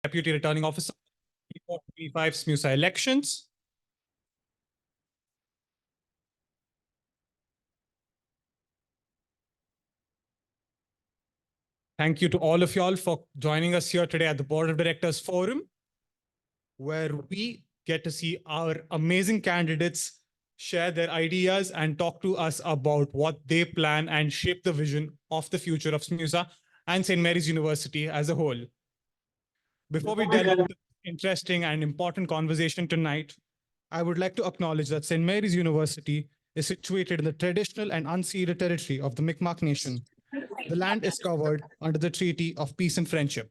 Deputy Returning Officer, 2025 smusa elections. Thank you to all of y'all for joining us here today at the Board of Directors Forum, where we get to see our amazing candidates share their ideas and talk to us about what they plan and shape the vision of the future of SMUSA and St. Mary's University as a whole. Before we delve into this interesting and important conversation tonight, I would like to acknowledge that St. Mary's University is situated in the traditional and unceded territory of the Mi'kmaq Nation. The land is covered under the Treaty of Peace and Friendship.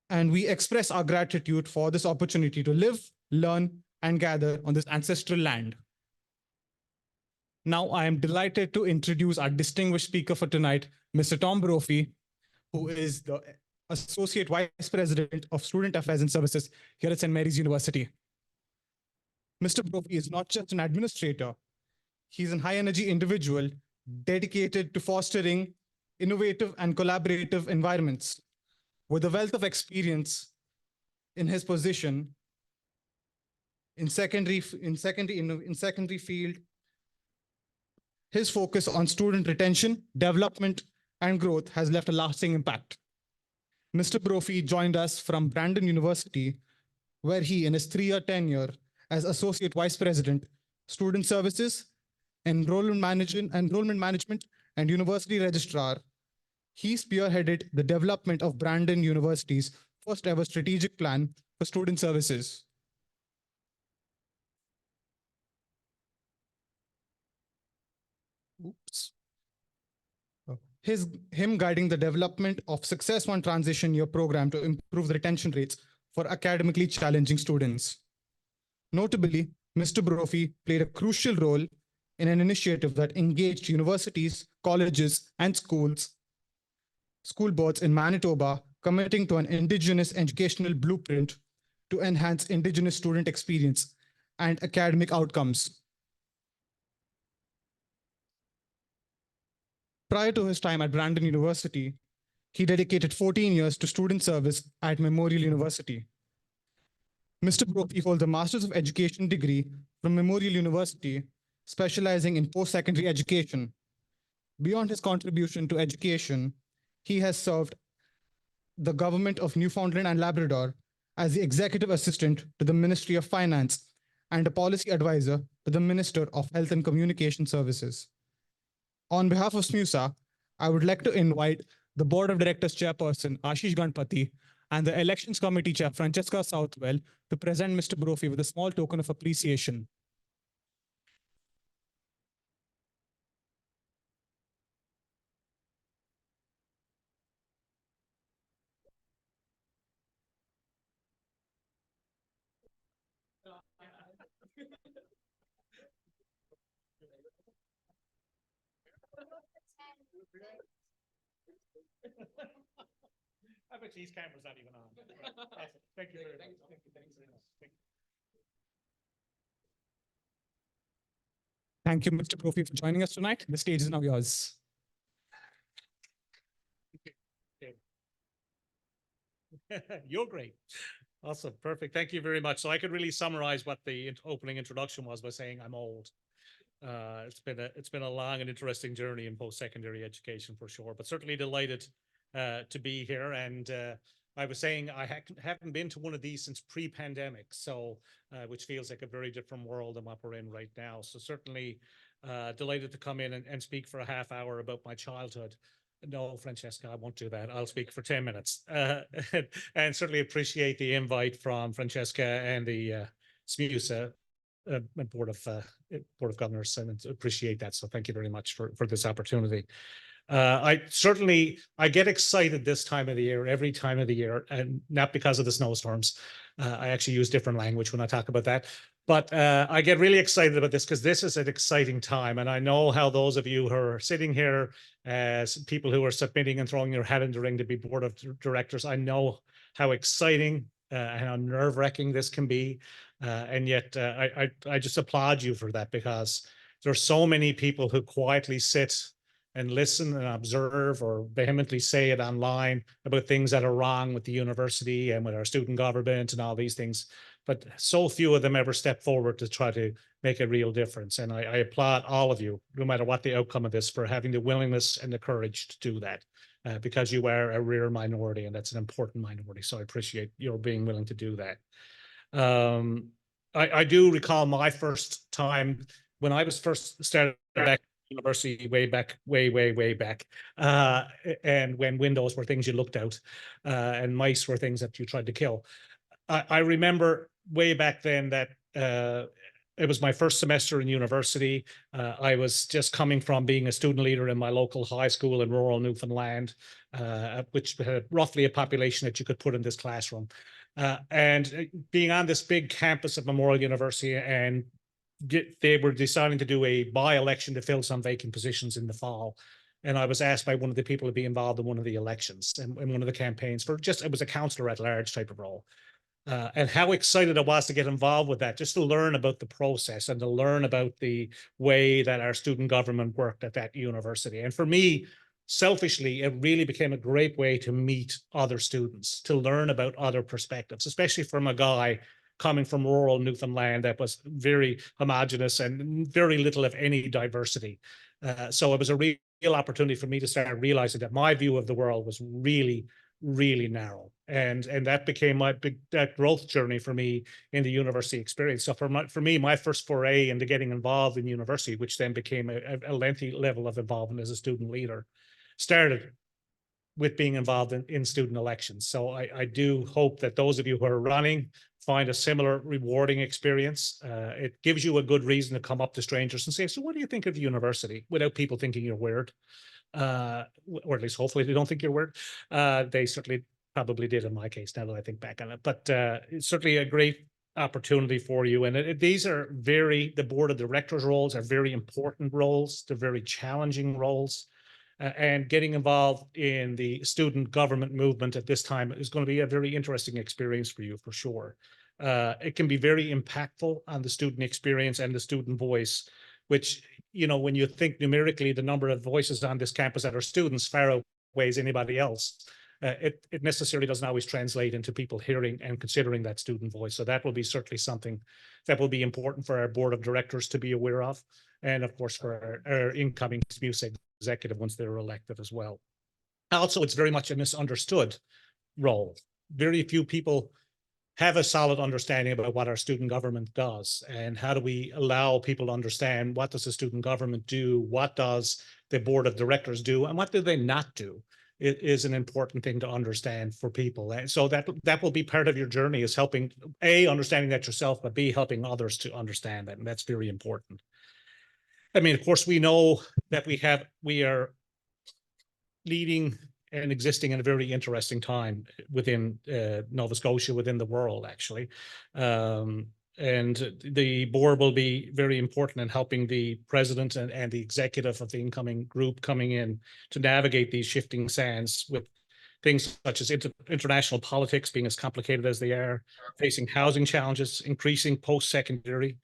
And we express our gratitude for this opportunity to live, learn, and gather on this ancestral land. Now, I am delighted to introduce our distinguished speaker for tonight, Mr. Tom Brophy, who is the Associate Vice President of Student Affairs and Services here at St. Mary's University. Mr. Brophy is not just an administrator. He's a high-energy individual dedicated to fostering innovative and collaborative environments. With a wealth of experience in his position in secondary field, his focus on student retention, development, and growth has left a lasting impact. Mr. Brophy joined us from Brandon University, where he, in his 3-year tenure as Associate Vice President, Student Services, Enrollment Management, and University Registrar, he spearheaded the development of Brandon University's first ever strategic plan for student services. Him guiding the development of Success One Transition Year program to improve the retention rates for academically challenging students. Notably, Mr. Brophy played a crucial role in an initiative that engaged universities, colleges, and school boards in Manitoba, committing to an Indigenous educational blueprint to enhance Indigenous student experience and academic outcomes. Prior to his time at Brandon University, he dedicated 14 years to student service at Memorial University. Mr. Brophy holds a Master's of Education degree from Memorial University, specializing in post-secondary education. Beyond his contribution to education, he has served the government of Newfoundland and Labrador as the executive assistant to the Ministry of Finance and a policy advisor to the Minister of Health and Communication Services. On behalf of SMUSA, I would like to invite the Board of Directors Chairperson, Ashish Ganpati, and the Elections Committee Chair, Francesca Southwell, to present Mr. Brophy with a small token of appreciation. I bet these cameras not even on. Thank you very much. Thank you, Mr. Brophy, for joining us tonight. The stage is now yours. You're great. Awesome. Perfect. Thank you very much. So I could really summarize what the opening introduction was by saying I'm old. It's been a long and interesting journey in post-secondary education for sure, but certainly delighted to be here. And I was saying I haven't been to one of these since pre-pandemic, so which feels like a very different world than what we're in right now. So certainly delighted to come in and speak for a half hour about my childhood. No, Francesca, I won't do that. I'll speak for 10 minutes. And certainly appreciate the invite from Francesca and the SMUSA Board of Governors, and appreciate that. So thank you very much for this opportunity. I get excited this time of the year, every time of the year, and not because of the snowstorms. I actually use different language when I talk about that. But I get really excited about this because this is an exciting time. And I know how those of you who are sitting here as people who are submitting and throwing your hat in the ring to be board of directors, I know how exciting and how nerve-wracking this can be. And yet I just applaud you for that, because there's so many people who quietly sit and listen and observe or vehemently say it online about things that are wrong with the university and with our student government and all these things. But so few of them ever step forward to try to make a real difference. And I applaud all of you, no matter what the outcome of this, for having the willingness and the courage to do that, because you are a rare minority, and that's an important minority. So I appreciate your being willing to do that. I do recall my first time when I was first started back university way back, way back. And when windows were things you looked out, and mice were things that you tried to kill. I remember way back then that it was my first semester in university. I was just coming from being a student leader in my local high school in rural Newfoundland, which had roughly a population that you could put in this classroom. And being on this big campus at Memorial University, and they were deciding to do a by-election to fill some vacant positions in the fall. And I was asked by one of the people to be involved in one of the elections and one of the campaigns for just, it was a councillor at large type of role. And how excited I was to get involved with that, just to learn about the process and to learn about the way that our student government worked at that university. And for me, selfishly, it really became a great way to meet other students, to learn about other perspectives, especially from a guy coming from rural Newfoundland that was very homogenous and very little of any diversity. So it was a real opportunity for me to start realizing that my view of the world was really narrow, and that became my that growth journey for me in the university experience. So for me, my first foray into getting involved in university, which then became a lengthy level of involvement as a student leader, started with being involved in student elections. So I do hope that those of you who are running find a similar rewarding experience. It gives you a good reason to come up to strangers and say, so what do you think of the university, without people thinking you're weird. Or at least hopefully they don't think you're weird. They certainly probably did in my case, now that I think back on it. But it's certainly a great opportunity for you. And these are the board of directors roles are very important roles. They're very challenging roles. And getting involved in the student government movement at this time is going to be a very interesting experience for you, for sure. It can be very impactful on the student experience and the student voice, which, you know, when you think numerically, the number of voices on this campus that are students far outweighs anybody else. It necessarily doesn't always translate into people hearing and considering that student voice. So that will be certainly something that will be important for our board of directors to be aware of. And of course, for our incoming SMUSA executive once they're elected as well. Also, it's very much a misunderstood role. Very few people have a solid understanding about what our student government does, and how do we allow people to understand what does the student government do, what does the board of directors do, and what do they not do. It is an important thing to understand for people. And so that will be part of your journey, is helping, A, understanding that yourself, but B, helping others to understand that. And that's very important. I mean, of course, we know that we are leading and existing in a very interesting time within Nova Scotia, within the world, actually. And the board will be very important in helping the president and the executive of the incoming group coming in to navigate these shifting sands, with things such as international politics being as complicated as they are, facing housing challenges, increasing post-secondary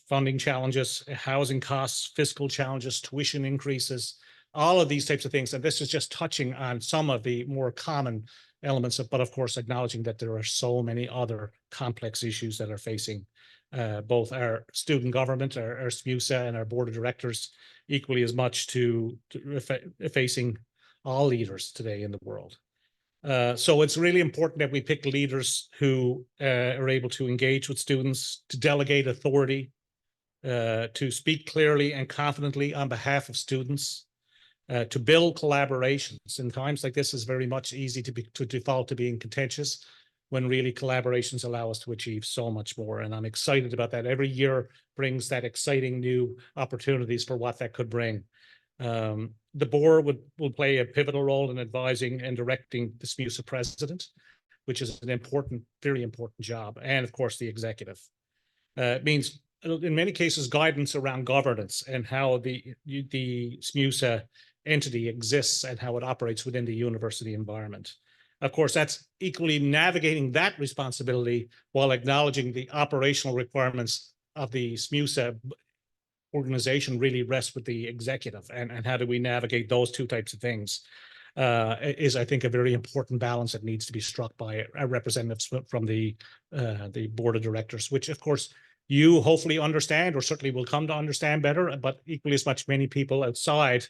funding challenges, housing costs, fiscal challenges, tuition increases, all of these types of things. And this is just touching on some of the more common elements, but of course, acknowledging that there are so many other complex issues that are facing both our student government, our SMUSA, and our board of directors equally as much to facing all leaders today in the world. So it's really important that we pick leaders who are able to engage with students, to delegate authority, to speak clearly and confidently on behalf of students, to build collaborations. In times like this, is very much easy to default to being contentious, when really collaborations allow us to achieve so much more. And I'm excited about that. Every year brings that exciting new opportunities for what that could bring. The board will play a pivotal role in advising and directing the SMUSA president, which is an important, very important job, and of course the executive. It means, in many cases, guidance around governance and how the SMUSA entity exists and how it operates within the university environment. Of course, that's equally navigating that responsibility while acknowledging the operational requirements of the SMUSA organization really rests with the executive, and how do we navigate those two types of things is, I think, a very important balance that needs to be struck by representatives from the board of directors, which of course you hopefully understand, or certainly will come to understand better, but equally as much many people outside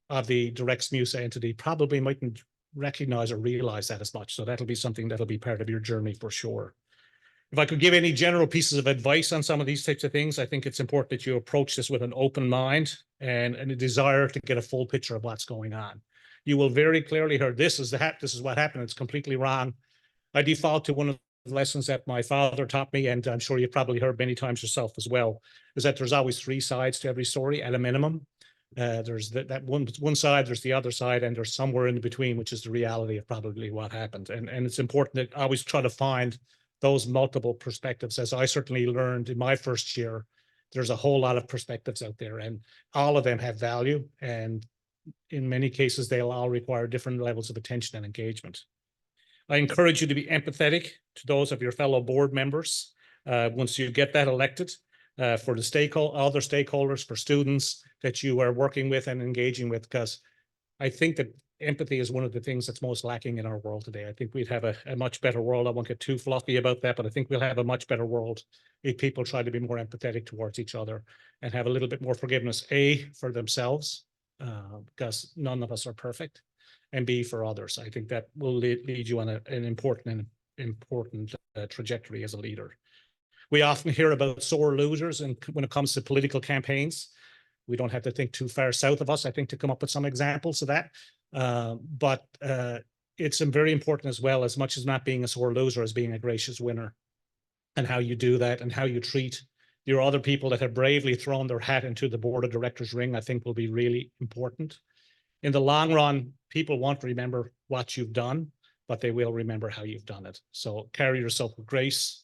of the direct SMUSA entity probably mightn't recognize or realize that as much. So that'll be something that'll be part of your journey for sure. If I could give any general pieces of advice on some of these types of things, I think it's important that you approach this with an open mind and a desire to get a full picture of what's going on. You will very clearly hear this is what happened. It's completely wrong. I default to one of the lessons that my father taught me, and I'm sure you've probably heard many times yourself as well, is that there's always three sides to every story at a minimum. There's that one side, there's the other side, and there's somewhere in between, which is the reality of probably what happened. And it's important that I always try to find those multiple perspectives. As I certainly learned in my first year, there's a whole lot of perspectives out there, and all of them have value. And in many cases, they'll all require different levels of attention and engagement. I encourage you to be empathetic to those of your fellow board members once you get that elected, for the other stakeholders, for students that you are working with and engaging with, because I think that empathy is one of the things that's most lacking in our world today. I think we'd have a much better world. I won't get too fluffy about that, but I think we'll have a much better world if people try to be more empathetic towards each other and have a little bit more forgiveness, A, for themselves, because none of us are perfect, and B, for others. I think that will lead you on an important trajectory as a leader. We often hear about sore losers, and when it comes to political campaigns, we don't have to think too far south of us, I think, to come up with some examples of that. But it's very important as well, as much as not being a sore loser, as being a gracious winner, and how you do that and how you treat your other people that have bravely thrown their hat into the board of directors ring, I think will be really important. In the long run, people won't remember what you've done, but they will remember how you've done it. So carry yourself with grace,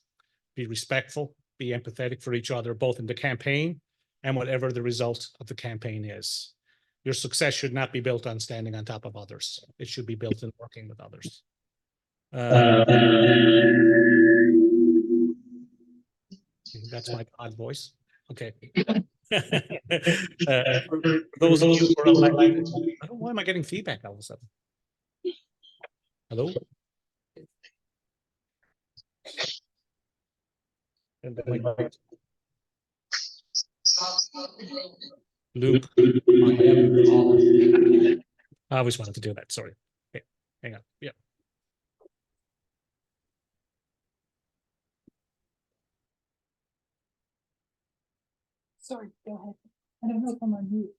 be respectful, be empathetic for each other, both in the campaign and whatever the result of the campaign is. Your success should not be built on standing on top of others. It should be built in working with others. That's my odd voice. Okay. For those of you who are elected, why am I getting feedback all of a sudden? Hello? Loop. I always wanted to do that. Sorry. Okay. Hang on. Yeah. Sorry, go ahead. I don't know if I'm on mute.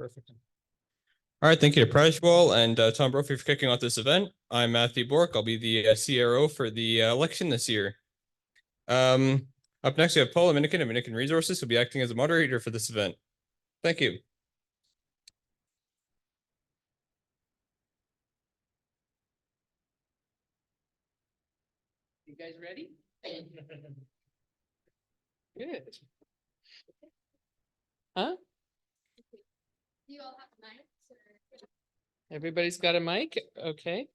Perfect. All right, thank you to Prajwal and Tom Brophy for kicking off this event. I'm Matthew Bork. I'll be the CRO for the election this year. Up next, we have Paula Minikin of Minikin Resources, who'll be acting as a moderator for this event. Thank you. You guys ready? Good. Huh? Do you all have mics or? Everybody's got a mic? Okay.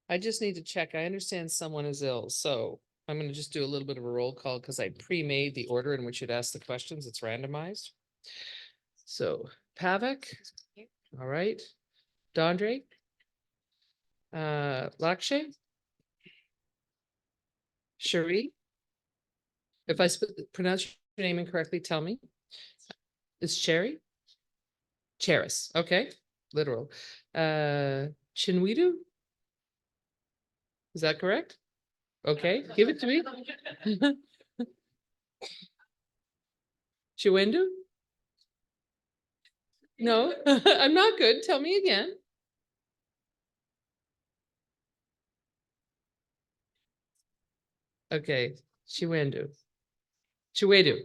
I just need to check. I understand someone is ill, so I'm going to just do a little bit of a roll call because I pre-made the order in which you'd ask the questions. It's randomized. So Pavik, all right. Dondre, Lakshay, Cherie. If I pronounce your name incorrectly, tell me. It's Cherry? Cheris, okay, literal. Chinwidu? Is that correct? Okay, give it to me. Chiwendu? No, I'm not good. Tell me again. Okay, Chiwendu. Chiwedu.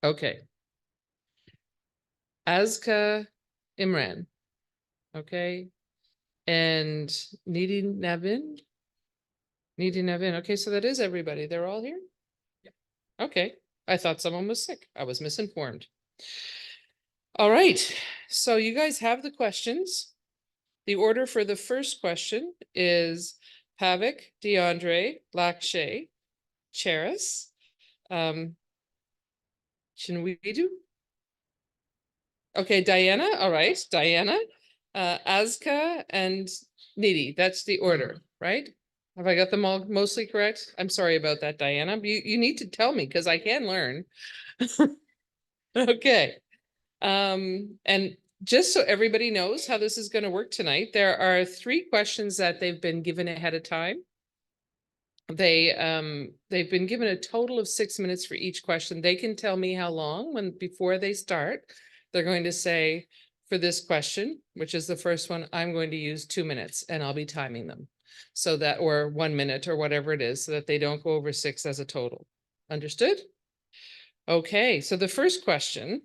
Okay. Azka Imran. Okay. And Needy Navin. Needy Navin. Okay, so that is everybody. They're all here? Yeah. Okay. I thought someone was sick. I was misinformed. All right. So you guys have the questions. The order for the first question is Pavik, DeAndre, Lakshay, Cheris, Chinwidu. Okay, Diana. All right, Diana, Azka, and Nidhi. That's the order, right? Have I got them all mostly correct? I'm sorry about that, Diana. You need to tell me because I can learn. Okay. And just so everybody knows how this is going to work tonight, there are 3 questions that they've been given ahead of time. They've been given a total of 6 minutes for each question. They can tell me how long before they start. They're going to say, for this question, which is the first one, I'm going to use 2 minutes and I'll be timing them. So that, or 1 minute or whatever it is, so that they don't go over 6 as a total. Understood? Okay, so the first question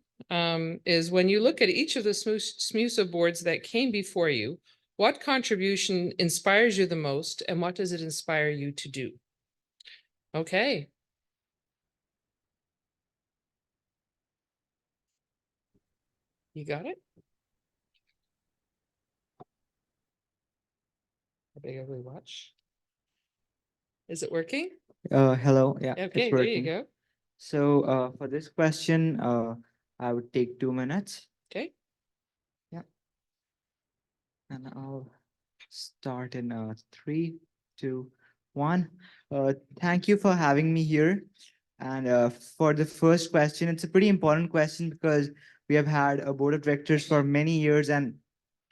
is, when you look at each of the SMUSA boards that came before you, what contribution inspires you the most and what does it inspire you to do? Okay. You got it? A big ugly watch. Is it working? Hello, yeah, Okay, it's there you working. go. So, for this question, I would take 2 minutes. Okay. And I'll start in 3, 2, 1. Thank you for having me here. And for the first question, it's a pretty important question because we have had a board of directors for many years, and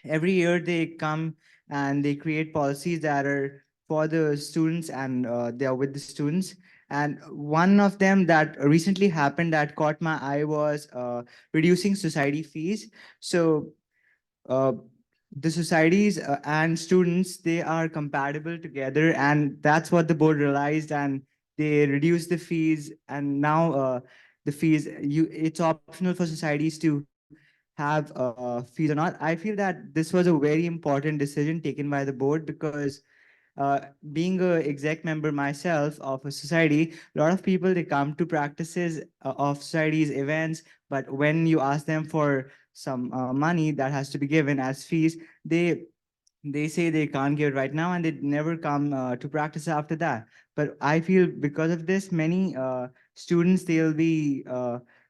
every year they come and they create policies that are for the students, and they are with the students. And one of them that recently happened that caught my eye was reducing society fees. So uh, the societies and students, they are compatible together, and that's what the board realized, and they reduced the fees. And now the fees, it's optional for societies to have fees or not. I feel that this was a very important decision taken by the board because uh, being a exec member myself of a society, a lot of people, they come to practices of societies events, but when you ask them for some money that has to be given as fees, they say they can't give it right now, and they never come to practice after that. But I feel because of this, many students, they'll be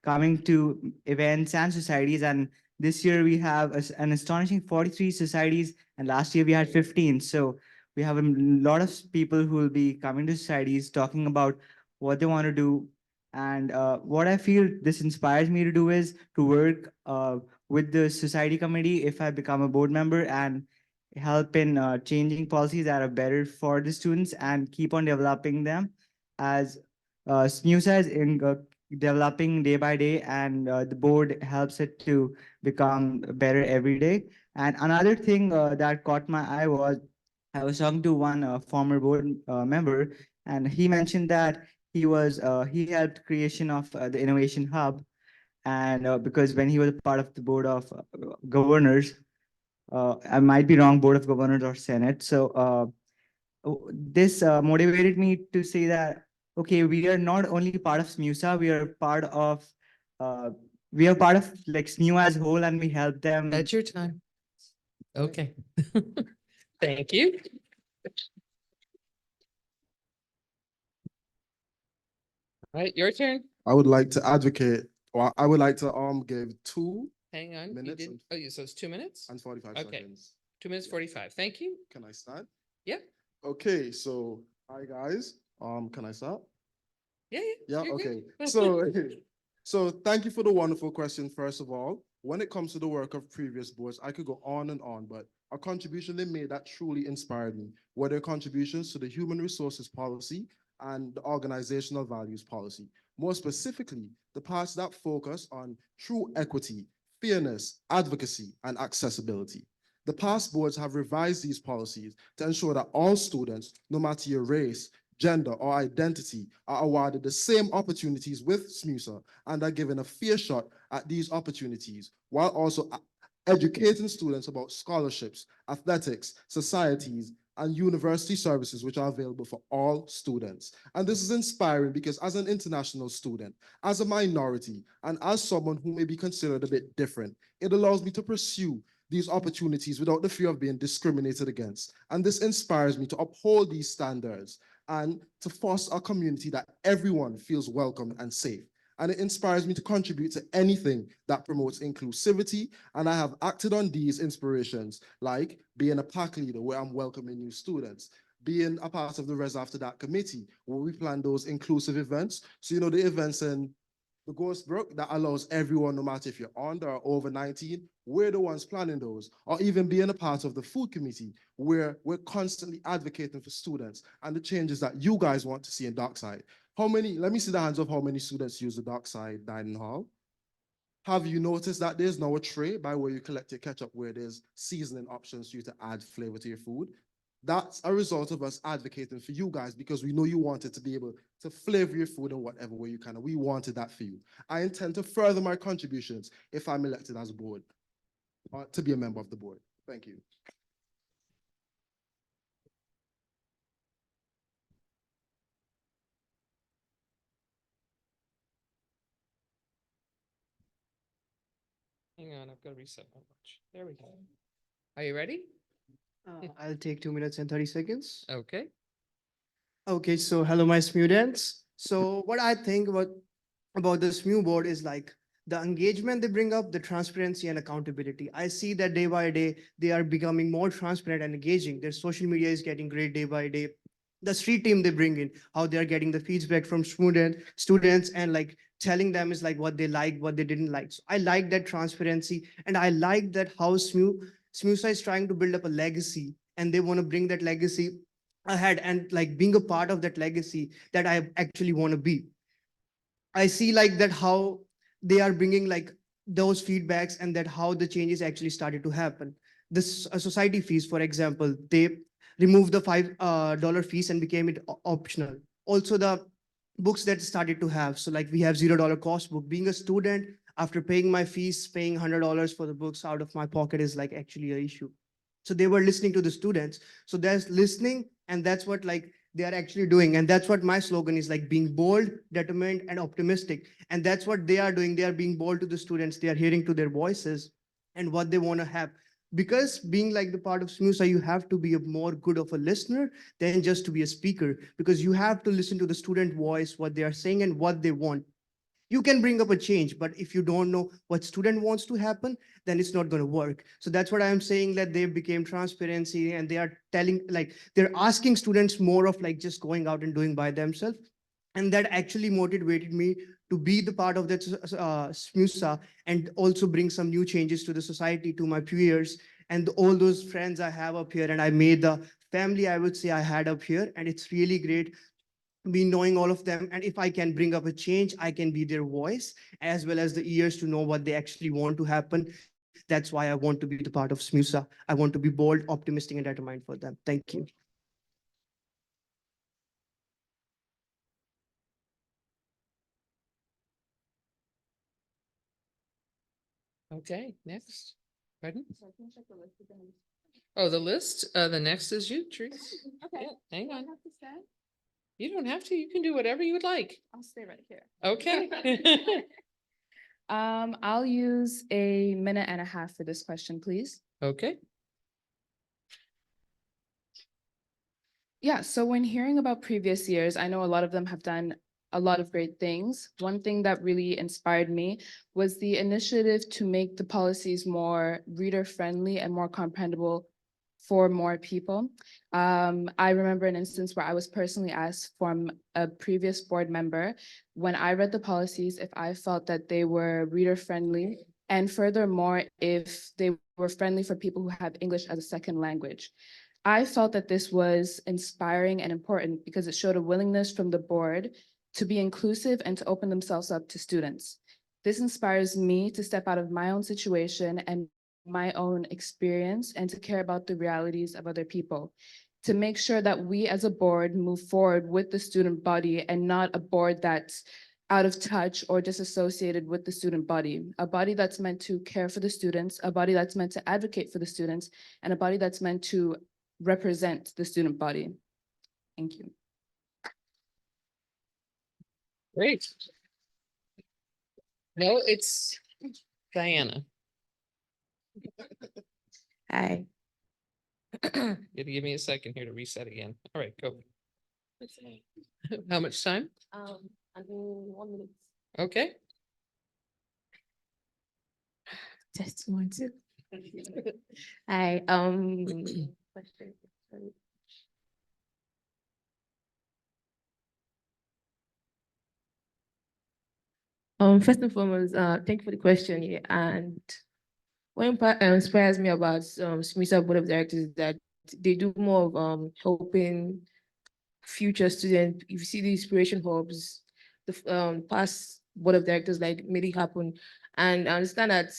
coming to events and societies. And this year we have an astonishing 43 societies, and last year we had 15. So we have a lot of people who will be coming to societies talking about what they want to do. And what I feel this inspires me to do is to work with the society committee if I become a board member, and help in changing policies that are better for the students and keep on developing them. as smusa is developing day by day, and the board helps it to become better every day. And another thing that caught my eye was I was talking to one former board member, and he mentioned that he helped creation of the innovation hub, and because when he was a part of the board of governors, I might be wrong, board of governors or senate. So this motivated me to say that okay, we are not only part of SMUSA, uh, we are part of like SMU as whole, and we help them. That's your time. Okay. Thank you. All right, your turn. I would like to advocate, or I would like to give 2 Hang on. You Minutes did, and- oh, so it's 2 minutes? and 45 Okay. seconds. 2 minutes, Yeah. 45. Thank you. Can I start? Yeah. Okay, so hi guys. Can I start? Yeah, Yeah, you're good. okay. So so thank you for the wonderful question, first of all. When it comes to the work of previous boards, I could go on, but a contribution they made that truly inspired me were their contributions to the human resources policy and the organizational values policy. More specifically, the parts that focus on true equity, fairness, advocacy, and accessibility. The past boards have revised these policies to ensure that all students, no matter your race, gender, or identity, are awarded the same opportunities with SMUSA and are given a fair shot at these opportunities, while also educating students about scholarships, athletics, societies, and university services which are available for all students. And this is inspiring because as an international student, as a minority, and as someone who may be considered a bit different, it allows me to pursue these opportunities without the fear of being discriminated against. And this inspires me to uphold these standards and to foster a community that everyone feels welcome and safe. And it inspires me to contribute to anything that promotes inclusivity. And I have acted on these inspirations, like being a pack leader where I'm welcoming new students, being a part of the Res After That committee where we plan those inclusive events. So, you know, the events in the Ghost Brook that allows everyone, no matter if you're under or over 19, we're the ones planning those, or even being a part of the food committee where we're constantly advocating for students and the changes that you guys want to see in Dockside. How many, let me see the hands of how many students use the Dockside Dining Hall. Have you noticed that there's now a tray by where you collect your ketchup where there's seasoning options for you to add flavor to your food? That's a result of us advocating for you guys because we know you wanted to be able to flavor your food in whatever way you can. And we wanted that for you. I intend to further my contributions if I'm elected as a board, to be a member of the board. Thank you. Hang on, I've got to reset my watch. There we go. Are you ready? I'll take 2 minutes and 30 seconds. Okay. Okay, so hello, my students. So what I think about the SMU board is like the engagement they bring up, the transparency and accountability. I see that day by day, they are becoming more transparent and engaging. Their social media is getting great day by day. The street team they bring in, how they are getting the feedback from students and like telling them is like what they like, what they didn't like. So I like that transparency, and I like that how SMUSA is trying to build up a legacy, and they want to bring that legacy ahead and like being a part of that legacy that I actually want to be. I see like that how they are bringing like those feedbacks and that how the changes actually started to happen. This society fees, for example, they removed the $5 fees and became it optional. Also the books that started to have. So like we have $0 cost book. Being a student, after paying my fees, paying $100 for the books out of my pocket is like actually an issue. So they were listening to the students. So there's listening, and that's what like they are actually doing. And that's what my slogan is, like being bold, determined, and optimistic. And that's what they are doing. They are being bold to the students. They are hearing to their voices and what they want to have. Because being like the part of SMUSA, you have to be a more good of a listener than just to be a speaker, because you have to listen to the student voice, what they are saying and what they want. You can bring up a change, but if you don't know what student wants to happen, then it's not going to work. So that's what I'm saying, that they became transparency, and they are telling, like they're asking students more of like just going out and doing by themselves. And that actually motivated me to be the part of that SMUSA and also bring some new changes to the society, to my peers and all those friends I have up here. And I made the family, I would say, I had up here. And it's really great me knowing all of them. And if I can bring up a change, I can be their voice as well as the ears to know what they actually want to happen. That's why I want to be the part of SMUSA. I want to be bold, optimistic, and determined for them. Thank you. Okay, next. Pardon? Oh, the list? The next is you, Therese. Okay. Yeah, hang on. have to say? You don't have to. You can do whatever you would like. I'll stay right here. Okay. I'll use a minute and a half for this question, please. Okay. Yeah, so when hearing about previous years, I know a lot of them have done a lot of great things. One thing that really inspired me was the initiative to make the policies more reader-friendly and more comprehensible for more people. I remember an instance where I was personally asked from a previous board member, when I read the policies, if I felt that they were reader-friendly, and furthermore, if they were friendly for people who have English as a second language. I felt that this was inspiring and important because it showed a willingness from the board to be inclusive and to open themselves up to students. This inspires me to step out of my own situation and my own experience and to care about the realities of other people, to make sure that we as a board move forward with the student body and not a board that's out of touch or disassociated with the student body, a body that's meant to care for the students, a body that's meant to advocate for the students, and a body that's meant to represent the student body. Thank you. Great. No, it's Diana. Hi. You have to give me a second here to reset again. All right, go. How much time? Under 1 minute. Okay. Just want to. Hi, question. Sorry. First and foremost, thank you for the question. Yeah, and what inspires me about SMUSA Board of Directors is that they do more of helping future students. If you see the inspiration hubs, the past board of directors like made it happen, and I understand that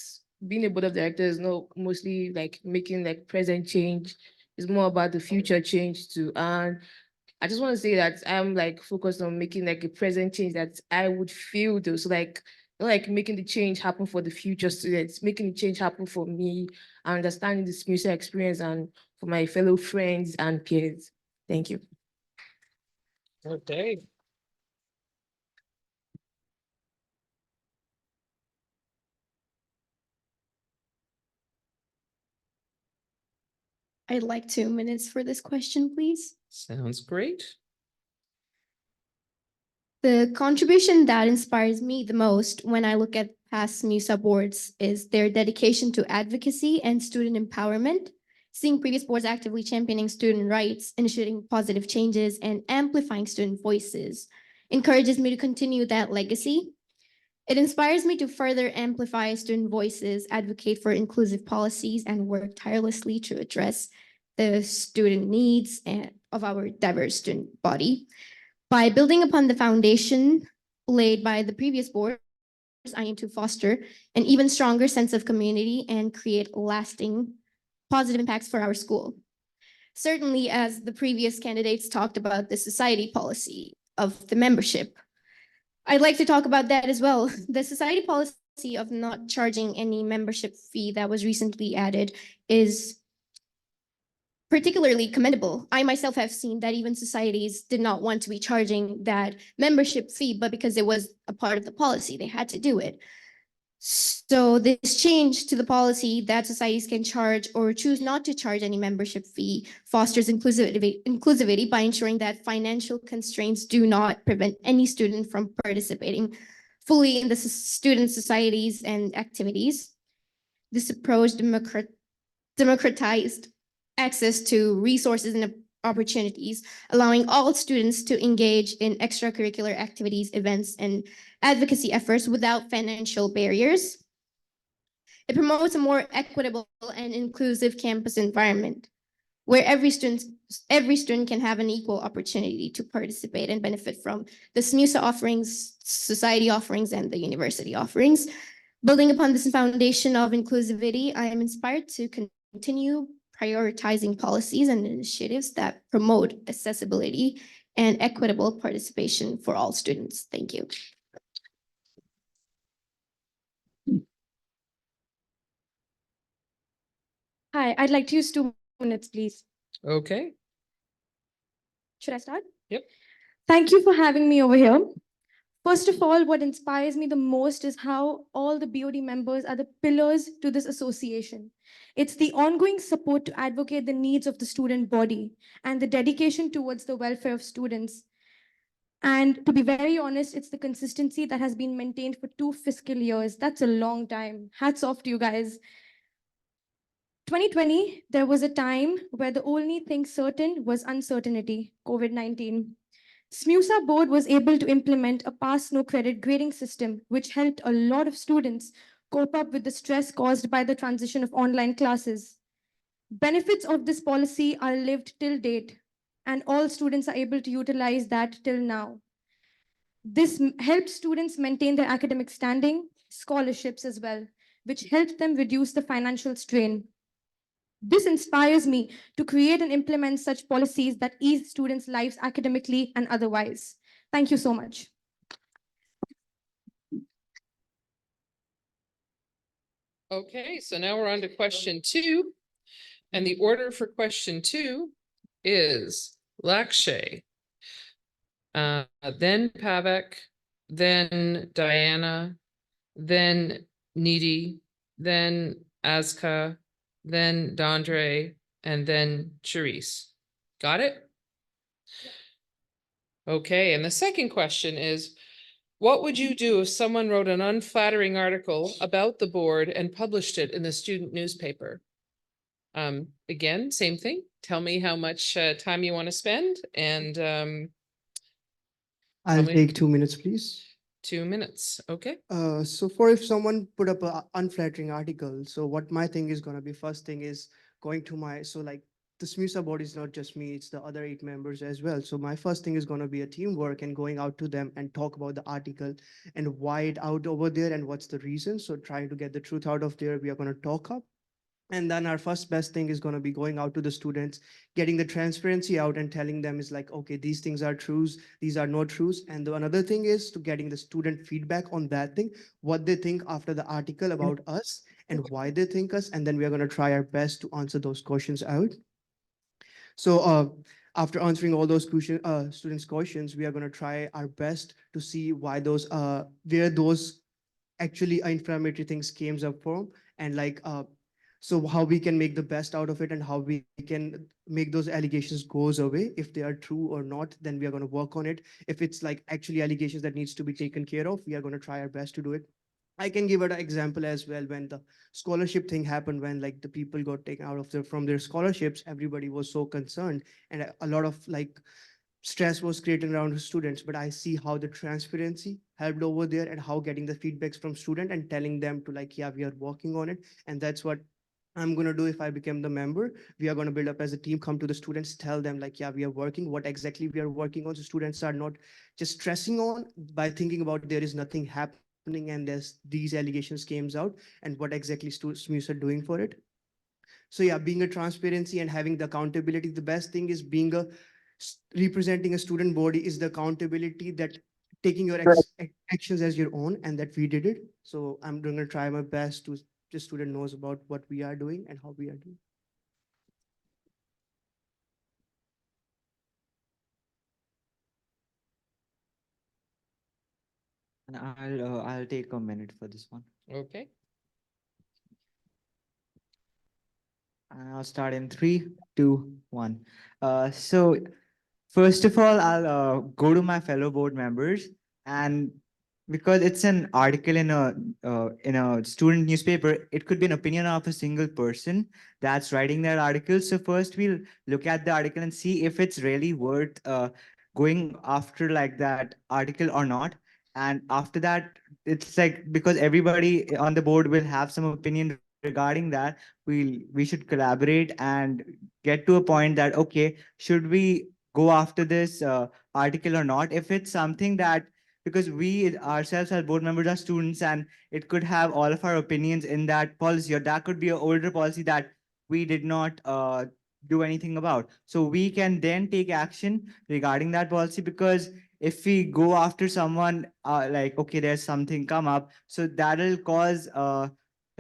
being a board of directors is not mostly like making like present change. It's more about the future change too. And I just want to say that I'm like focused on making like a present change that I would feel though. So like, not like making the change happen for the future students, making the change happen for me, understanding the SMUSA experience and for my fellow friends and peers. Thank you. Okay. I'd like 2 minutes for this question, please. Sounds great. The contribution that inspires me the most when I look at past MUSA boards is their dedication to advocacy and student empowerment. Seeing previous boards actively championing student rights, initiating positive changes, and amplifying student voices encourages me to continue that legacy. It inspires me to further amplify student voices, advocate for inclusive policies, and work tirelessly to address the student needs of our diverse student body. By building upon the foundation laid by the previous boards, I aim to foster an even stronger sense of community and create lasting positive impacts for our school. Certainly, as the previous candidates talked about the society policy of the membership, I'd like to talk about that as well. The society policy of not charging any membership fee that was recently added is particularly commendable. I myself have seen that even societies did not want to be charging that membership fee, but because it was a part of the policy, they had to do it. So this change to the policy that societies can charge or choose not to charge any membership fee fosters inclusivity by ensuring that financial constraints do not prevent any student from participating fully in the student societies and activities. This approach democratized access to resources and opportunities, allowing all students to engage in extracurricular activities, events, and advocacy efforts without financial barriers. It promotes a more equitable and inclusive campus environment. where every student can have an equal opportunity to participate and benefit from the SMUSA offerings, society offerings, and the university offerings. Building upon this foundation of inclusivity, I am inspired to continue prioritizing policies and initiatives that promote accessibility and equitable participation for all students. Thank you. Hi, I'd like to use 2 minutes, please. Okay, Should I start? Yep. Thank you for having me over here. First of all, what inspires me the most is how all the BOD members are the pillars to this association. It's the ongoing support to advocate the needs of the student body and the dedication towards the welfare of students. And to be very honest, it's the consistency that has been maintained for 2 fiscal years. That's a long time. Hats off to you guys. 2020, there was a time where the only thing certain was uncertainty, COVID-19. SMUSA board was able to implement a pass no credit grading system, which helped a lot of students cope up with the stress caused by the transition of online classes. Benefits of this policy are lived till date, and all students are able to utilize that till now. This helped students maintain their academic standing, scholarships as well, which helped them reduce the financial strain. This inspires me to create and implement such policies that ease students' lives academically and otherwise. Thank you so much. okay, so now we're on to question 2. And the order for question 2 is Lakshay, then Pavek, then Diana, then Needy, then Azka, then Dondre, and then Charisse. Got it? Okay, and the second question is, what would you do if someone wrote an unflattering article about the board and published it in the student newspaper? Again, same thing. Tell me how much time you want to spend, and I'll me- take 2 minutes, please. 2 minutes. Okay. So for if someone put up a unflattering article, so what my thing is gonna be, first thing is going to my, so like the SMUSA board is not just me, it's the other 8 members as well. So my first thing is gonna be a teamwork and going out to them and talk about the article and why it out over there and what's the reason. So trying to get the truth out of there, we are gonna talk up. And then our first best thing is going to be going out to the students, getting the transparency out and telling them is like, okay, these things are truths, these are not truths. And the another thing is to getting the student feedback on that thing, what they think after the article about us and why they think us. And then we are going to try our best to answer those questions out. So after answering all those students' questions, we are going to try our best to see why where those actually inflammatory things came up from, and like so how we can make the best out of it and how we can make those allegations goes away. If they are true or not, then we are going to work on it. If it's like actually allegations that needs to be taken care of, we are going to try our best to do it. I can give it an example as well. When the scholarship thing happened, when like the people got taken out of from their scholarships, everybody was so concerned, and a lot of like stress was created around students. But I see how the transparency helped over there, and how getting the feedbacks from student and telling them to like, yeah, we are working on it. And that's what I'm going to do if I become the member. We are going to build up as a team, come to the students, tell them like, yeah, we are working, what exactly we are working on. So students are not just stressing on by thinking about there is nothing happening and there's these allegations came out, and what exactly SMUs are doing for it. So yeah, being a transparency and having the accountability, the best thing is being representing a student body is the accountability, that taking your actions as your own, and that we did it. So I'm going to try my best to the student knows about what we are doing and how we are doing. And I'll take a minute for this one. Okay. And I'll start in 3, 2, 1. So first of all, I'll go to my fellow board members, and because it's an article in a student newspaper, it could be an opinion of a single person that's writing that article. So first, we'll look at the article and see if it's really worth going after like that article or not. And after that, it's like, because everybody on the board will have some opinion regarding that, we should collaborate and get to a point that, okay, should we go after this article or not? If it's something that, because we ourselves as board members are students, and it could have all of our opinions in that policy, or that could be an older policy that we did not do anything about. So we can then take action regarding that policy, because if we go after someone, like, okay, there's something come up, so that'll cause a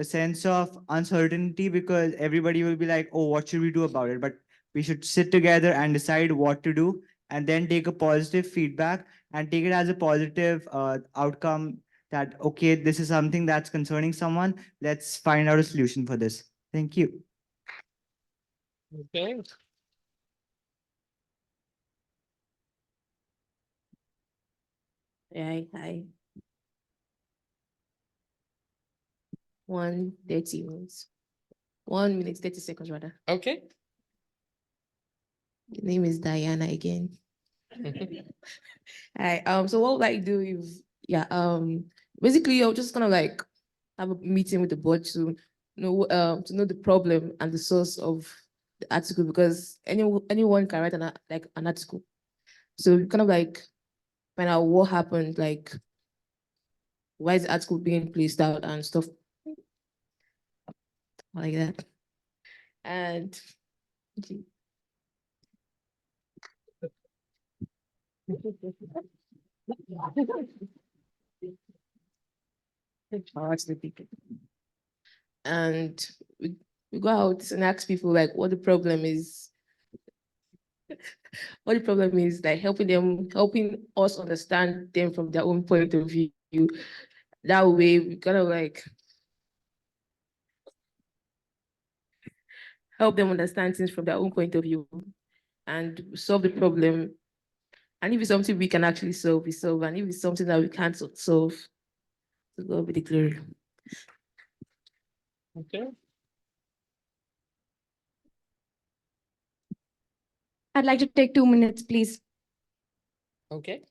sense of uncertainty, because everybody will be like, oh, what should we do about it? But we should sit together and decide what to do, and then take a positive feedback and take it as a positive outcome, that, okay, this is something that's concerning someone. Let's find out a solution for this. Thank you. Okay. Hi. 1:30 minutes. 1 minute, 30 seconds rather. Okay. The name is Diana again. Hi. So what would I do is, basically I'm just gonna like have a meeting with the board to know the problem and the source of the article, because anyone can write an article. So kind of like find out what happened, like why is the article being placed out and stuff like that. And and we go out and ask people like what the problem is. What the problem is, like helping us understand them from their own point of view. That way we kind of like help them understand things from their own point of view and solve the problem. And if it's something we can actually solve, we solve. And if it's something that we can't solve, to God be the glory. Okay. I'd like to take 2 minutes, please. Okay.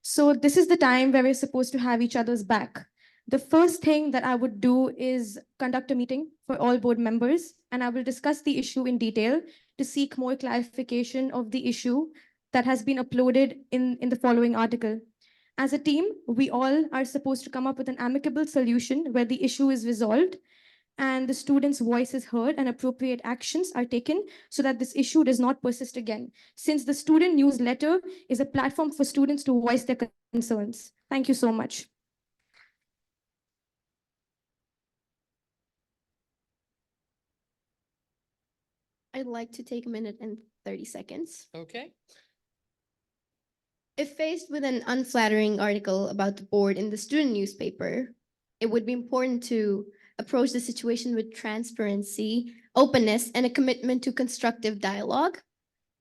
So this is the time where we're supposed to have each other's back. The first thing that I would do is conduct a meeting for all board members, and I will discuss the issue in detail to seek more clarification of the issue that has been uploaded in the following article. As a team, we all are supposed to come up with an amicable solution where the issue is resolved and the students' voice is heard and appropriate actions are taken so that this issue does not persist again. Since the student newsletter is a platform for students to voice their concerns. Thank you so much. I'd like to take a minute and 30 seconds. Okay. If faced with an unflattering article about the board in the student newspaper, it would be important to approach the situation with transparency, openness, and a commitment to constructive dialogue.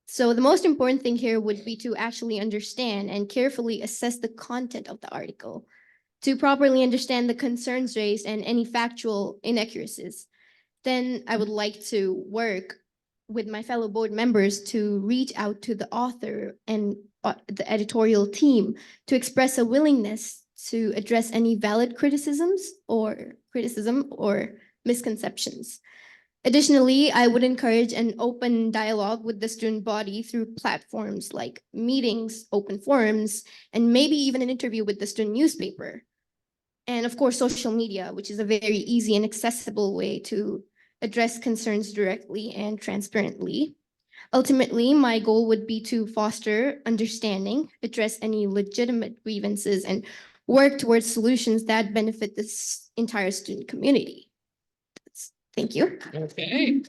So the most important thing here would be to actually understand and carefully assess the content of the article, to properly understand the concerns raised and any factual inaccuracies. Then I would like to work with my fellow board members to reach out to the author and the editorial team to express a willingness to address any valid criticism or misconceptions. Additionally, I would encourage an open dialogue with the student body through platforms like meetings, open forums, and maybe even an interview with the student newspaper. And of course, social media, which is a very easy and accessible way to address concerns directly and transparently. Ultimately, my goal would be to foster understanding, address any legitimate grievances, and work towards solutions that benefit this entire student community. Thank you. Okay.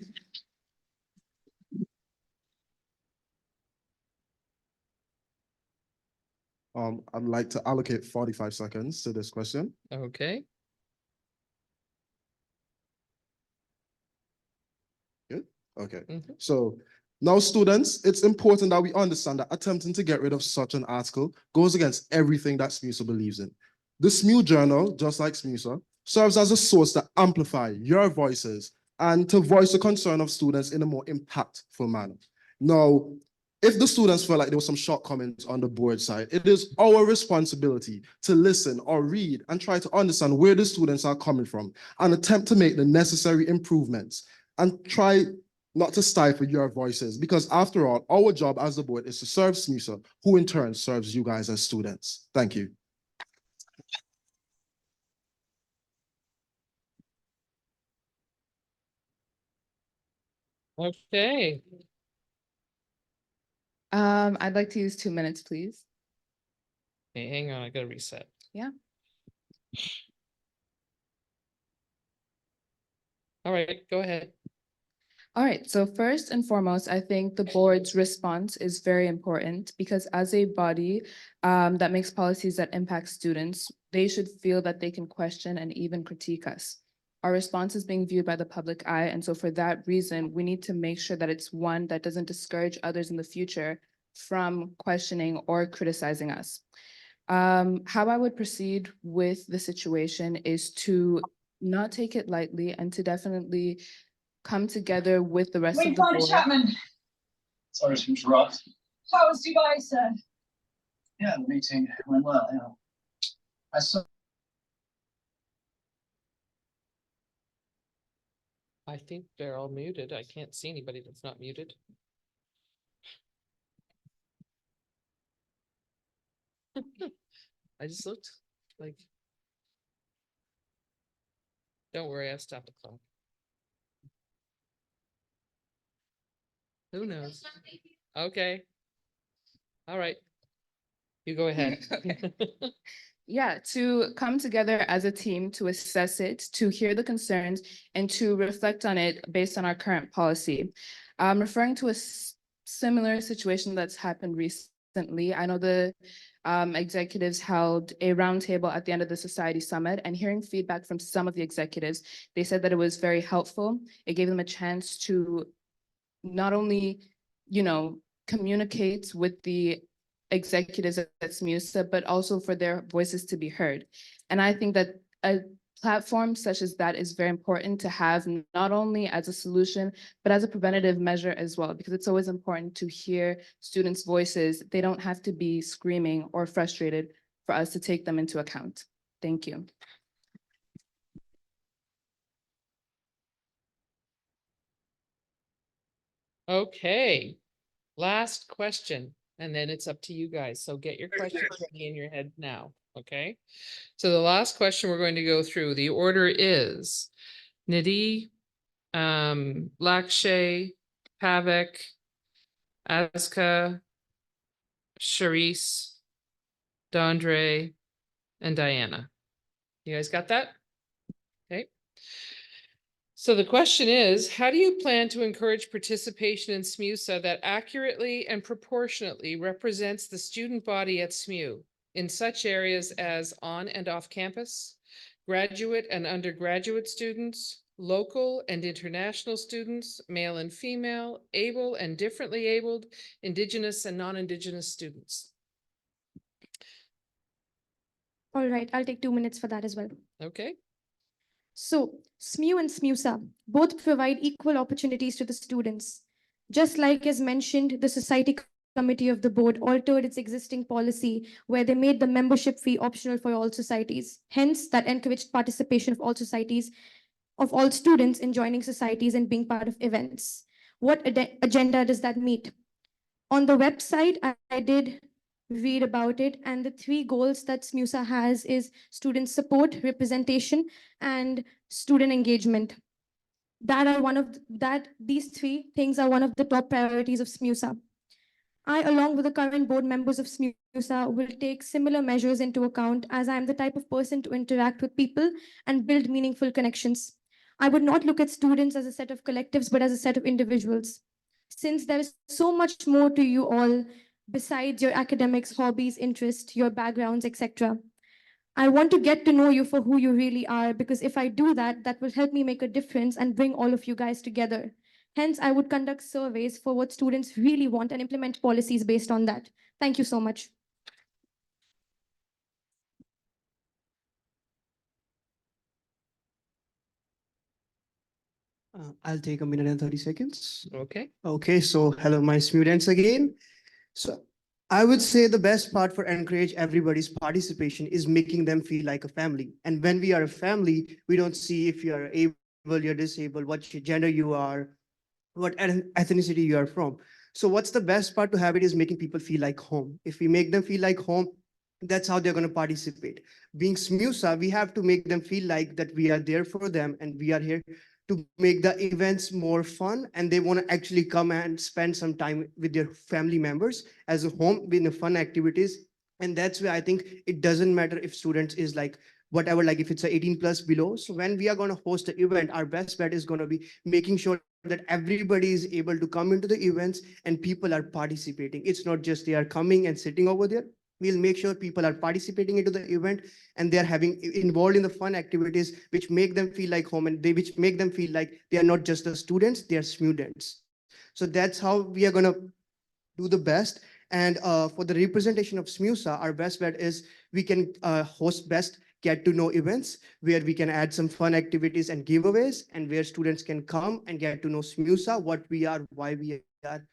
I'd like to allocate 45 seconds to this question. Okay. Good. Okay. Mhm. So now, students, it's important that we understand that attempting to get rid of such an article goes against everything that SMUSA believes in. The SMU journal, just like SMUSA, serves as a source to amplify your voices and to voice the concern of students in a more impactful manner. Now, if the students felt like there was some shortcomings on the board side, it is our responsibility to listen or read and try to understand where the students are coming from and attempt to make the necessary improvements and try not to stifle your voices, because after all, our job as the board is to serve SMUSA, who in turn serves you guys as students. Thank you. Okay, I'd like to use 2 minutes, please. hey, hang on, I gotta reset. Yeah. All right, go ahead. All right, so first and foremost, I think the board's response is very important because as a body that makes policies that impact students, they should feel that they can question and even critique us. Our response is being viewed by the public eye, and so for that reason, we need to make sure that it's one that doesn't discourage others in the future from questioning or criticizing us. How I would proceed with the situation is to not take it lightly and to definitely come together with the rest of the board. Chapman. Sorry to interrupt. How was Dubai, sir? Yeah, the meeting went well. Yeah. I saw. I think they're all muted. I can't see anybody that's not muted. I just looked like. Don't worry, I stopped the clock. Who knows? Okay. All right. You go ahead. Yeah, to come together as a team to assess it, to hear the concerns, and to reflect on it based on our current policy. Referring to a similar situation that's happened recently, I know the executives held a roundtable at the end of the Society Summit, and hearing feedback from some of the executives, they said that it was very helpful. It gave them a chance to not only, communicate with the executives at SMUSA, but also for their voices to be heard. And I think that a platform such as that is very important to have, not only as a solution, but as a preventative measure as well, because it's always important to hear students' voices. They don't have to be screaming or frustrated for us to take them into account. Thank you. Okay, last question, and then it's up to you guys. So get your questions ready in your head now, okay? So the last question we're going to go through, the order is Nidhi, Lakshay, Pavik, Aska, Charisse, Dondre, and Diana. You guys got that? Okay. So the question is, how do you plan to encourage participation in SMUSA that accurately and proportionately represents the student body at SMU in such areas as on and off campus, graduate and undergraduate students, local and international students, male and female, able and differently abled, Indigenous and non-Indigenous students? All right, I'll take 2 minutes for that as well. Okay. So, SMU and SMUSA both provide equal opportunities to the students. Just like as mentioned, the Society Committee of the board altered its existing policy where they made the membership fee optional for all societies. Hence, that encouraged participation of all societies, of all students in joining societies and being part of events. What agenda does that meet? On the website, I did read about it, and the 3 goals that SMUSA has is student support, representation, and student engagement. These 3 things are one of the top priorities of SMUSA. I, along with the current board members of SMUSA, will take similar measures into account, as I am the type of person to interact with people and build meaningful connections. I would not look at students as a set of collectives, but as a set of individuals. Since there is so much more to you all besides your academics, hobbies, interests, your backgrounds, etc. I want to get to know you for who you really are, because if I do that, that will help me make a difference and bring all of you guys together. Hence, I would conduct surveys for what students really want and implement policies based on that. Thank you so much. I'll take a minute and 30 seconds. Okay. Okay, so hello, my students again. So I would say the best part for encourage everybody's participation is making them feel like a family. And when we are a family, we don't see if you're able, you're disabled, what gender you are, what ethnicity you are from. So what's the best part to have it is making people feel like home. If we make them feel like home, that's how they're going to participate. Being SMUSA, we have to make them feel like that we are there for them and we are here to make the events more fun, and they want to actually come and spend some time with their family members as a home with the fun activities. And that's why I think it doesn't matter if students is like whatever, like if it's a 18 plus below. So when we are going to host the event, our best bet is going to be making sure that everybody is able to come into the events and people are participating. It's not just they are coming and sitting over there. We'll make sure people are participating into the event and they're having involved in the fun activities which make them feel like home, and they which make them feel like they are not just the students, they are students. So that's how we are going to do the best. And for the representation of SMUSA, our best bet is we can host best get to know events where we can add some fun activities and giveaways, and where students can come and get to know SMUSA, what we are, why we are,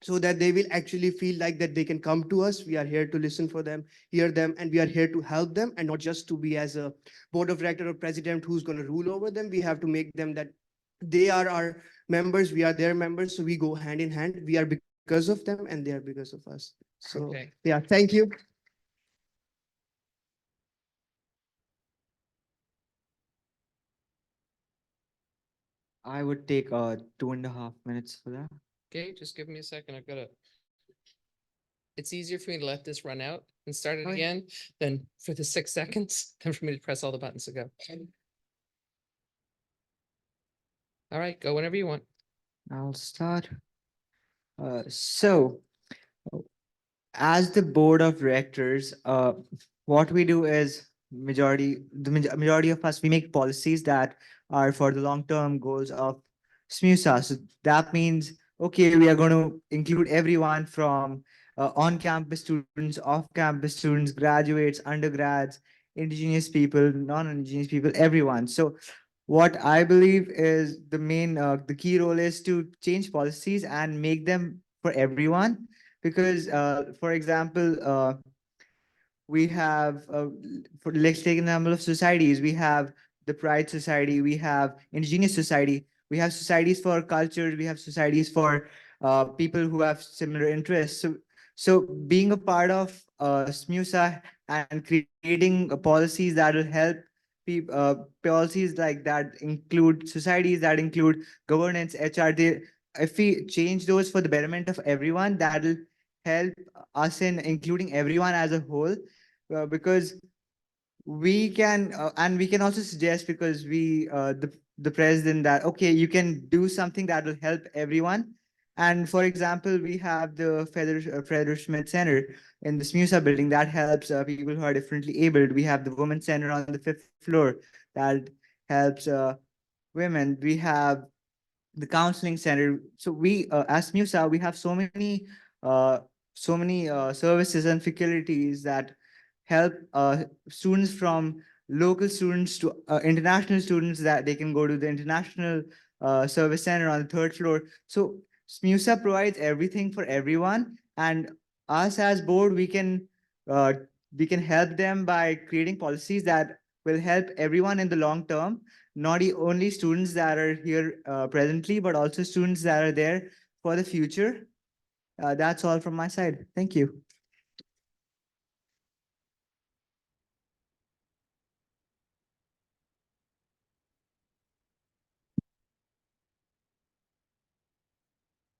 so that they will actually feel like that they can come to us. We are here to listen for them, hear them, and we are here to help them, and not just to be as a board of director or president who's going to rule over them. We have to make them that they are our members, we are their members, so we go hand in hand. We are because of them and they are because of us. So Okay. yeah, thank you. I would take 2.5 minutes for that. Okay, just give me a second. I've got to. It's easier for me to let this run out and start it Oh, yeah. again than for the 6 seconds than for me to press all the buttons to go. All right, go whenever you want. I'll start. So as the board of directors, what we do is majority of us, we make policies that are for the long-term goals of SMUSA. So that means, okay, we are going to include everyone from on-campus students, off-campus students, graduates, undergrads, indigenous people, non-indigenous people, everyone. So what I believe is the key role is to change policies and make them for everyone, because for example, we have let's take an example of societies. We have the Pride Society, we have Indigenous Society, we have societies for cultures, we have societies for people who have similar interests. So being a part of SMUSA and creating policies that will help people, policies like that include societies, that include governance, HR. If we change those for the betterment of everyone, that'll help us in including everyone as a whole, because we can and we can also suggest, because the president, that okay, you can do something that will help everyone. And for example, we have the Frederick Schmidt Center in the SMUSA building that helps people who are differently abled. We have the Women's Center on the 5th floor that helps women. We have the counseling center. So we, as MUSA, we have so many services and faculties that help students, from local students to international students, that they can go to the international service center on the 3rd floor. So SMUSA provides everything for everyone, and us as board, uh, we can help them by creating policies that will help everyone in the long term, not only students that are here presently, but also students that are there for the future. That's all from my side. Thank you.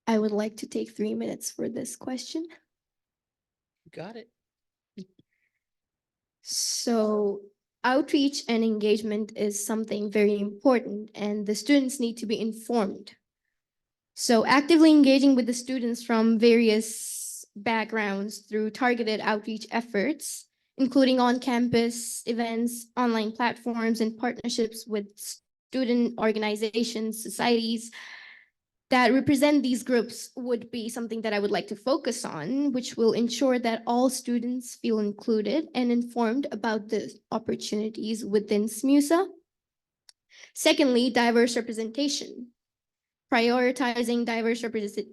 I would like to take 3 minutes for this question. Got it. So outreach and engagement is something very important, and the students need to be informed. So actively engaging with the students from various backgrounds through targeted outreach efforts, including on-campus events, online platforms, and partnerships with student organizations, societies that represent these groups, would be something that I would like to focus on, which will ensure that all students feel included and informed about the opportunities within SMUSA. Secondly, diverse representation. Prioritizing diverse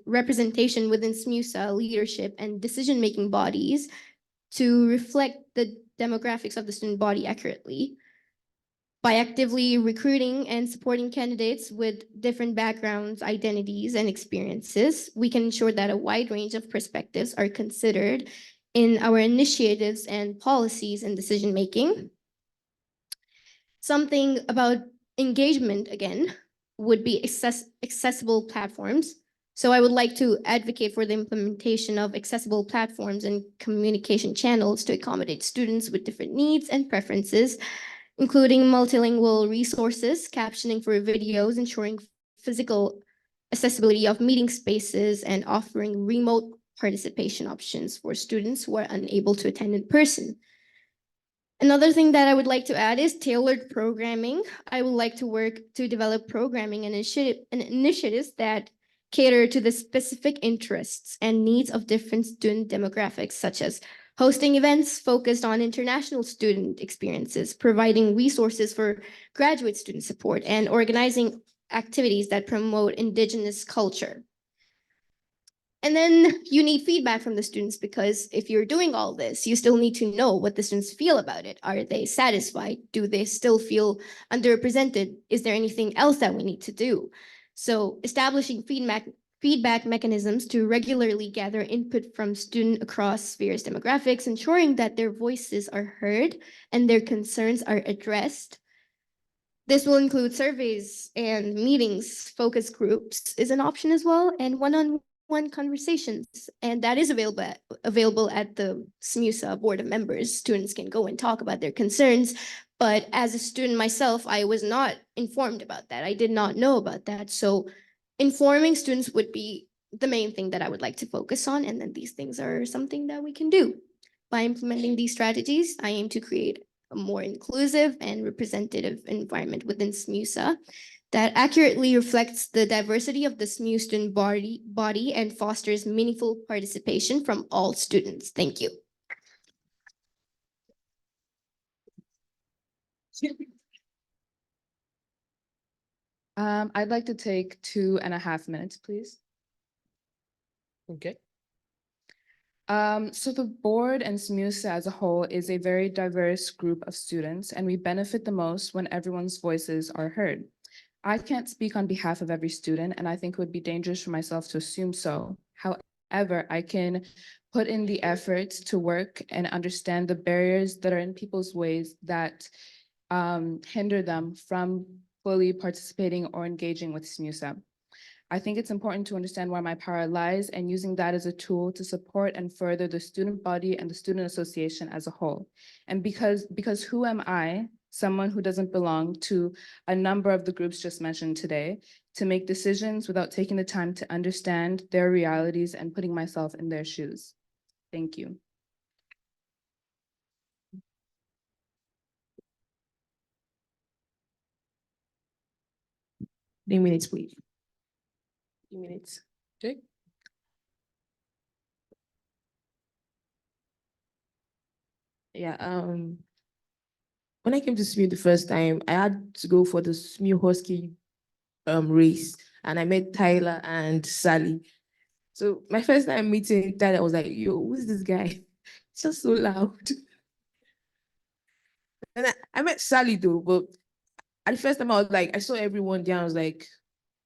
representation within SMUSA leadership and decision-making bodies to reflect the demographics of the student body accurately. By actively recruiting and supporting candidates with different backgrounds, identities, and experiences, we can ensure that a wide range of perspectives are considered in our initiatives and policies and decision-making. Something about engagement, again, would be accessible platforms. So I would like to advocate for the implementation of accessible platforms and communication channels to accommodate students with different needs and preferences, including multilingual resources, captioning for videos, ensuring physical accessibility of meeting spaces, and offering remote participation options for students who are unable to attend in person. Another thing that I would like to add is tailored programming. I would like to work to develop programming and initiatives that cater to the specific interests and needs of different student demographics, such as hosting events focused on international student experiences, providing resources for graduate student support, and organizing activities that promote Indigenous culture. And then you need feedback from the students, because if you're doing all this, you still need to know what the students feel about it. Are they satisfied? Do they still feel underrepresented? Is there anything else that we need to do? So establishing feedback mechanisms to regularly gather input from students across various demographics, ensuring that their voices are heard and their concerns are addressed. This will include surveys and meetings, focus groups is an option as well, and one-on-one conversations, and that is available at the SMUSA board of members. Students can go and talk about their concerns, but as a student myself, I was not informed about that. I did not know about that. So informing students would be the main thing that I would like to focus on, and then these things are something that we can do. By implementing these strategies, I aim to create a more inclusive and representative environment within SMUSA that accurately reflects the diversity of the SMU student body and fosters meaningful participation from all students. Thank you. I'd like to take 2.5 minutes, please. Okay. So the board and SMUSA as a whole is a very diverse group of students, and we benefit the most when everyone's voices are heard. I can't speak on behalf of every student, and I think it would be dangerous for myself to assume so. However, I can put in the effort to work and understand the barriers that are in people's ways that hinder them from fully participating or engaging with SMUSA. I think it's important to understand where my power lies and using that as a tool to support and further the student body and the student association as a whole. And because who am I, someone who doesn't belong to a number of the groups just mentioned today, to make decisions without taking the time to understand their realities and putting myself in their shoes. Thank you. Three minutes, please. 3 minutes. Okay. Yeah, when I came to SMU the first time, I had to go for the SMU Husky race, and I met Tyler and Sally. So my first time meeting Tyler, I was like, yo, who's this guy? It's just so loud. And I met Sally though, but at the first time I was like, I saw everyone there, I was like,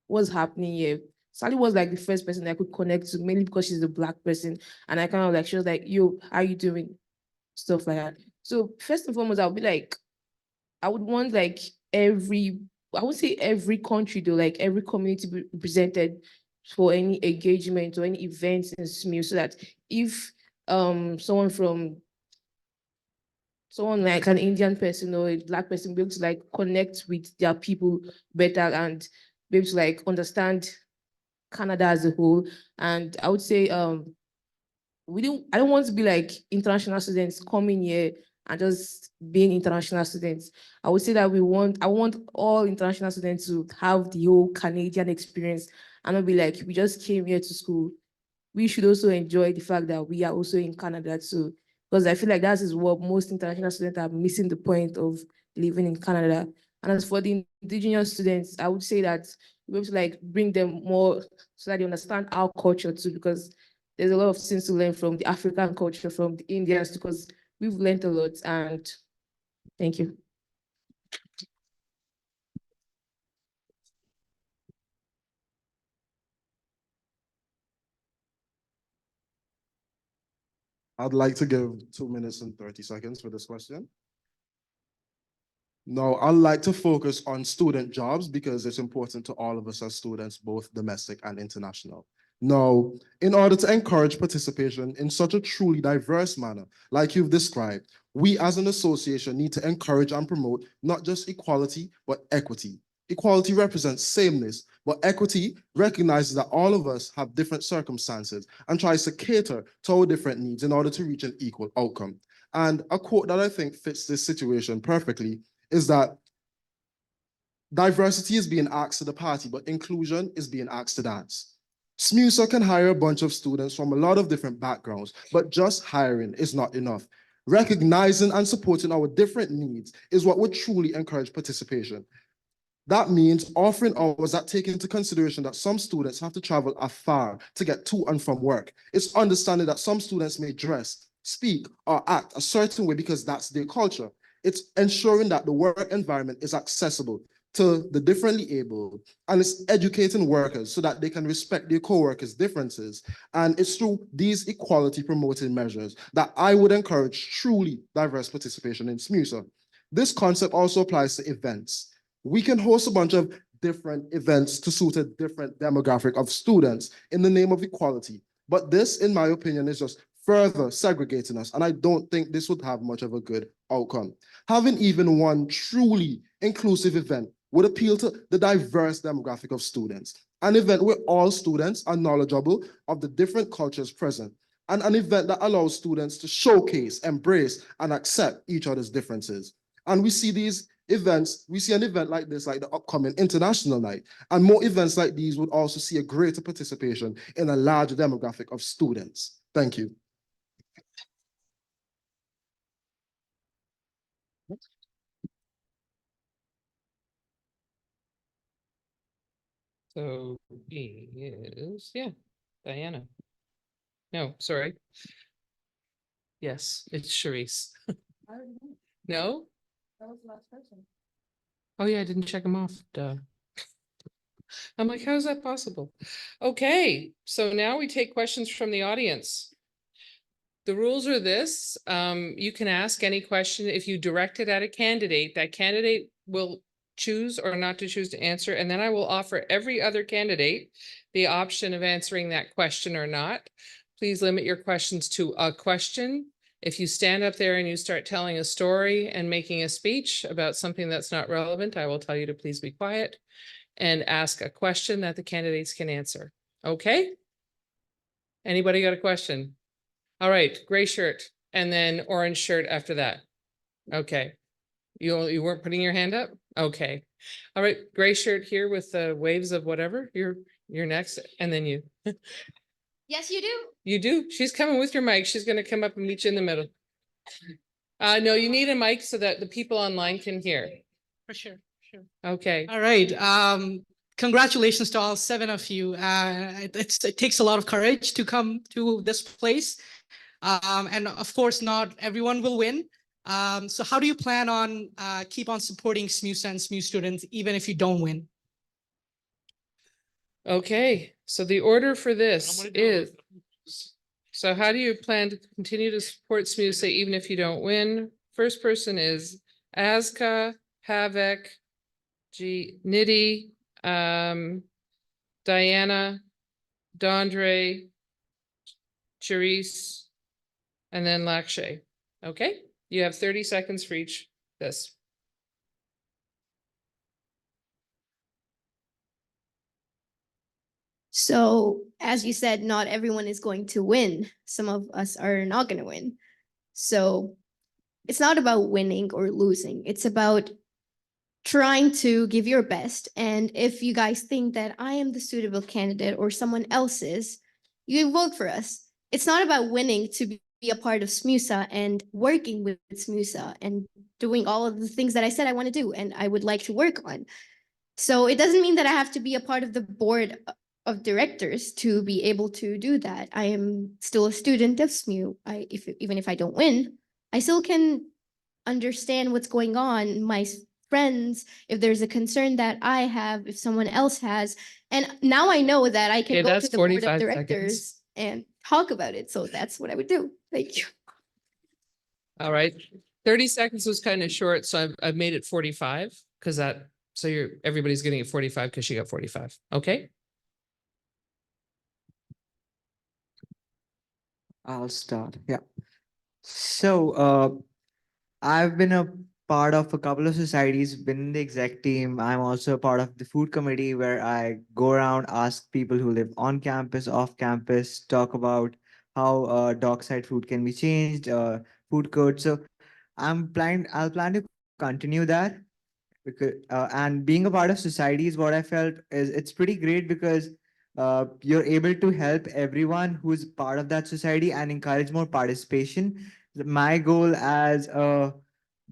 what's happening here? Sally was like the first person I could connect to, mainly because she's a Black person. And I kind of like, she was like, yo, how you doing? Stuff like that. So first and foremost, I'll be like, I would want like I would say every country though, like every community be represented for any engagement or any events in SMU, so that if someone like an Indian person or a Black person be able to like connect with their people better and be able to like understand Canada as a whole. And I would say I don't want to be like international students coming here and just being international students. I would say that I want all international students to have the whole Canadian experience and not be like, we just came here to school. We should also enjoy the fact that we are also in Canada too, because I feel like that is what most international students are missing the point of living in Canada. And as for the indigenous students, I would say that we have to like bring them more so that they understand our culture too, because there's a lot of things to learn from the African culture, from the Indians, because we've learned a lot. And thank you. I'd like to give 2 minutes and 30 seconds for this question. No, I'd like to focus on student jobs because it's important to all of us as students, both domestic and international. Now, in order to encourage participation in such a truly diverse manner, like you've described, we as an association need to encourage and promote not just equality, but equity. Equality represents sameness, but equity recognizes that all of us have different circumstances and tries to cater to our different needs in order to reach an equal outcome. And a quote that I think fits this situation perfectly is that diversity is being asked to the party, but inclusion is being asked to dance. SMUSA can hire a bunch of students from a lot of different backgrounds, but just hiring is not enough. Recognizing and supporting our different needs is what would truly encourage participation. That means offering hours that take into consideration that some students have to travel afar to get to and from work. It's understanding that some students may dress, speak, or act a certain way because that's their culture. It's ensuring that the work environment is accessible to the differently abled, and it's educating workers so that they can respect their co-workers' differences. And it's through these equality promoting measures that I would encourage truly diverse participation in SMUSA. This concept also applies to events. We can host a bunch of different events to suit a different demographic of students in the name of equality. But this, in my opinion, is just further segregating us, and I don't think this would have much of a good outcome. Having even one truly inclusive event would appeal to the diverse demographic of students, an event where all students are knowledgeable of the different cultures present, and an event that allows students to showcase, embrace, and accept each other's differences. And we see these events, we see an event like this, like the upcoming International Night, and more events like these would also see a greater participation in a larger demographic of students. Thank you. So he is, yeah, Diana. No, sorry. Yes, it's Charisse. No? That was the last person. Oh yeah, I didn't check them off. Duh. I'm like, how is that possible? Okay, so now we take questions from the audience. The rules are this, you can ask any question. If you direct it at a candidate, that candidate will choose or not to choose to answer, and then I will offer every other candidate the option of answering that question or not. Please limit your questions to a question. If you stand up there and you start telling a story and making a speech about something that's not relevant, I will tell you to please be quiet and ask a question that the candidates can answer. Okay? Anybody got a question? All right, gray shirt and then orange shirt after that. Okay. You weren't putting your hand up? Okay. All right, gray shirt here with the waves of whatever. You're next, and then you. Yes, you do. You do. She's coming with your mic. She's gonna come up and meet you in the middle. No, you need a mic so that the people online can hear. For sure, sure. Okay. All right. Congratulations to all 7 of you. It takes a lot of courage to come to this place. And of course, not everyone will win. So how do you plan on keep on supporting SMUSA and SMU students, even if you don't win? Okay, so the order for this is, so how do you plan to continue to support SMUSA even if you don't win? First person is Azka, Havek, Nidhi, Diana, Dondre, Charisse, and then Lakshay. Okay, you have 30 seconds for each this. So, as you said, not everyone is going to win. Some of us are not going to win. So, it's not about winning or losing. It's about trying to give your best. And if you guys think that I am the suitable candidate or someone else is, you vote for us. It's not about winning to be a part of SMUSA and working with SMUSA and doing all of the things that I said I want to do and I would like to work on. So it doesn't mean that I have to be a part of the board of directors to be able to do that. I am still a student of SMU. Even if I don't win, I still can understand what's going on. My friends, if there's a concern that I have, if someone else has, and now I know that I can Okay, go to that's the board of 45 seconds. directors and talk about it. So that's what I would do. Thank you. All right, 30 seconds was kind of short, so I've made it 45 because so everybody's getting it 45 because she got 45. Okay. I'll start. Yeah. So, I've been a part of a couple of societies, been in the exec team. I'm also a part of the food committee where I go around, ask people who live on campus, off campus, talk about how dockside food can be changed, food codes. So I'll plan to continue that because and being a part of society is what I felt is it's pretty great because you're able to help everyone who's part of that society and encourage more participation. My goal as a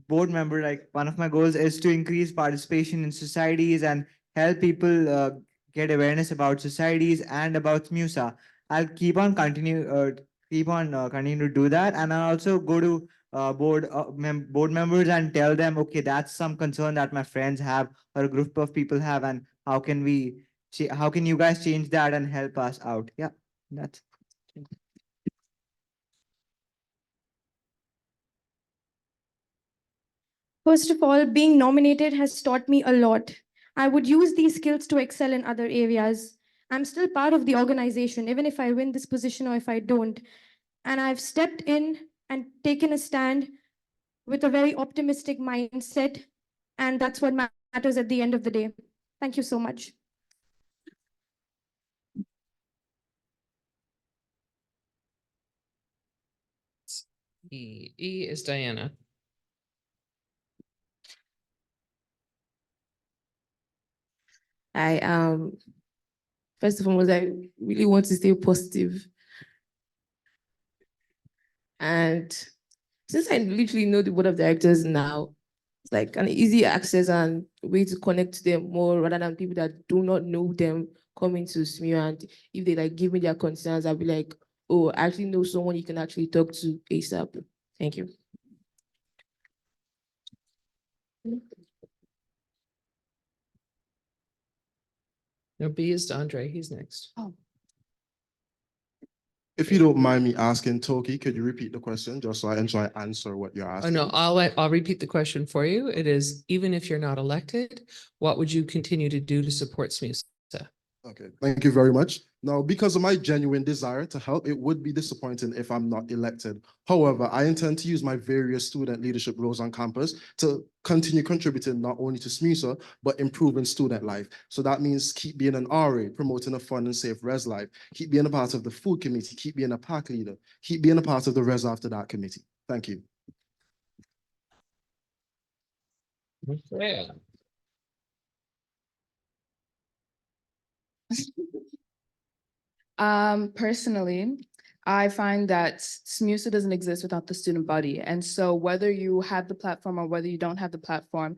board member, like one of my goals is to increase participation in societies and help people get awareness about societies and about MUSA. I'll keep on continue to do that, and I'll also go to board members and tell them, okay, that's some concern that my friends have or a group of people have, and how can you guys change that and help us out? Yeah, that's. First of all, being nominated has taught me a lot. I would use these skills to excel in other areas. I'm still part of the organization, even if I win this position or if I don't. And I've stepped in and taken a stand with a very optimistic mindset. And that's what matters at the end of the day. Thank you so much. E is Diana. I first of all, I really want to stay positive. And since I literally know the board of directors now, it's like an easy access and way to connect to them more rather than people that do not know them coming to SMU. And if they like give me their concerns, I'll be like, oh, I actually know someone you can actually talk to ASAP. Thank you. No, B is Andre. He's next. Oh. If you don't mind me asking, Toki, could you repeat the question just so I enjoy answer what you're Oh, asking? no, I'll repeat the question for you. It is, even if you're not elected, what would you continue to do to support SMUSA? Okay, thank you very much. Now, because of my genuine desire to help, it would be disappointing if I'm not elected. However, I intend to use my various student leadership roles on campus to continue contributing not only to SMUSA, but improving student life. So that means keep being an RA, promoting a fun and safe res life, keep being a part of the food committee, keep being a pack leader, keep being a part of the res after that committee. Thank you. Yeah. Personally, I find that SMUSA doesn't exist without the student body. And so whether you have the platform or whether you don't have the platform,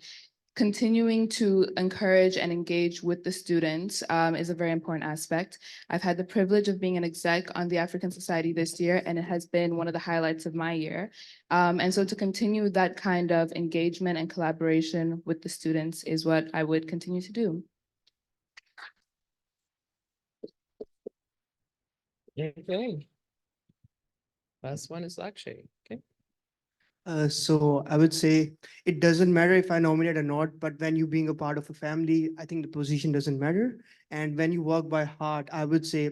continuing to encourage and engage with the students is a very important aspect. I've had the privilege of being an exec on the African Society this year, and it has been one of the highlights of my year. And so to continue that kind of engagement and collaboration with the students is what I would continue to do. Okay. Last one is Lakshay. Okay. So I would say it doesn't matter if I nominate or not, but when you being a part of a family, I think the position doesn't matter. And when you work by heart, I would say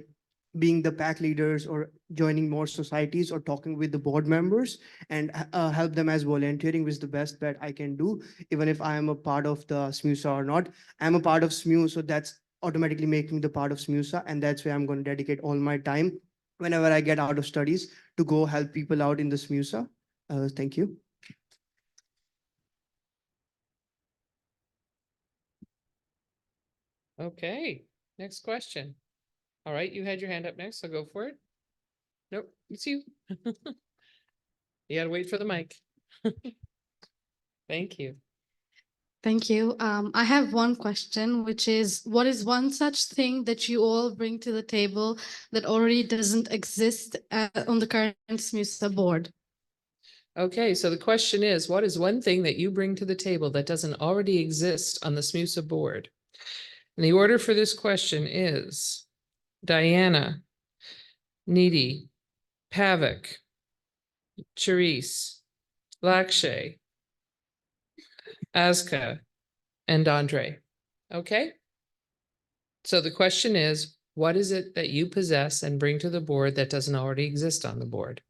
being the pack leaders or joining more societies or talking with the board members and help them as volunteering was the best bet I can do. Even if I am a part of the SMUSA or not, I'm a part of SMU, so that's automatically making the part of SMUSA, and that's where I'm going to dedicate all my time whenever I get out of studies to go help people out in the SMUSA. Thank you. Okay, next question. All right, you had your hand up next, so go for it. Nope, it's you. You gotta wait for the mic. Thank you. Thank you. I have one question, which is, what is one such thing that you all bring to the table that already doesn't exist on the current SMUSA board? Okay, so the question is, what is one thing that you bring to the table that doesn't already exist on the SMUSA board? And the order for this question is Diana, Needy, Pavik, Charisse, Lakshay, Aska, and Andre. Okay? So the question is, what is it that you possess and bring to the board that doesn't already exist on the board?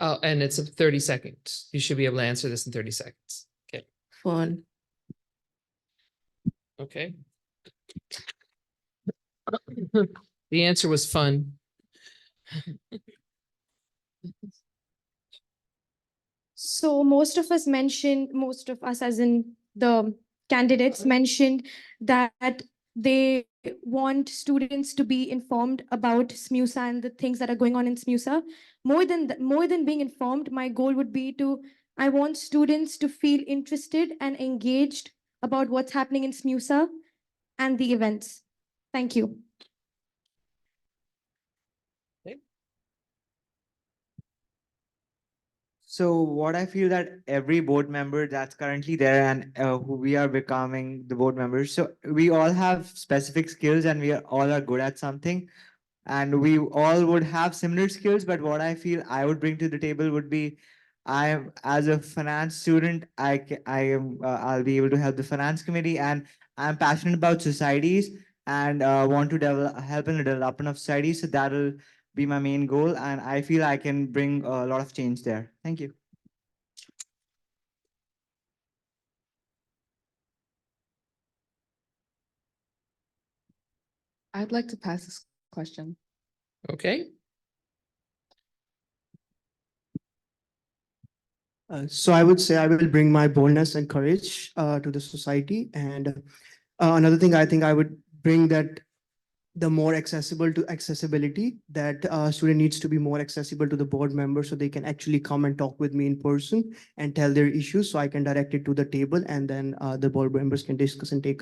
Oh, and it's a 30 seconds. You should be able to answer this in 30 seconds. Okay. Fun. Okay. The answer was fun. So most of us as in the candidates mentioned that they want students to be informed about SMUSA and the things that are going on in SMUSA. More than being informed, my goal would be I want students to feel interested and engaged about what's happening in SMUSA and the events. Thank you. So what I feel that every board member that's currently there and who we are becoming the board members, so we all have specific skills and all are good at something, and we all would have similar skills. But what I feel I would bring to the table would be, as a finance student, I'll be able to help the finance committee, and I'm passionate about societies and want to help in the development of societies. So that'll be my main goal, and I feel I can bring a lot of change there. Thank you. I'd like to pass this question. Okay. So I would say I will bring my boldness and courage to the society. And another thing I think I would bring that the more accessible to accessibility, that student needs to be more accessible to the board members so they can actually come and talk with me in person and tell their issues, so I can direct it to the table, and then the board members can discuss and take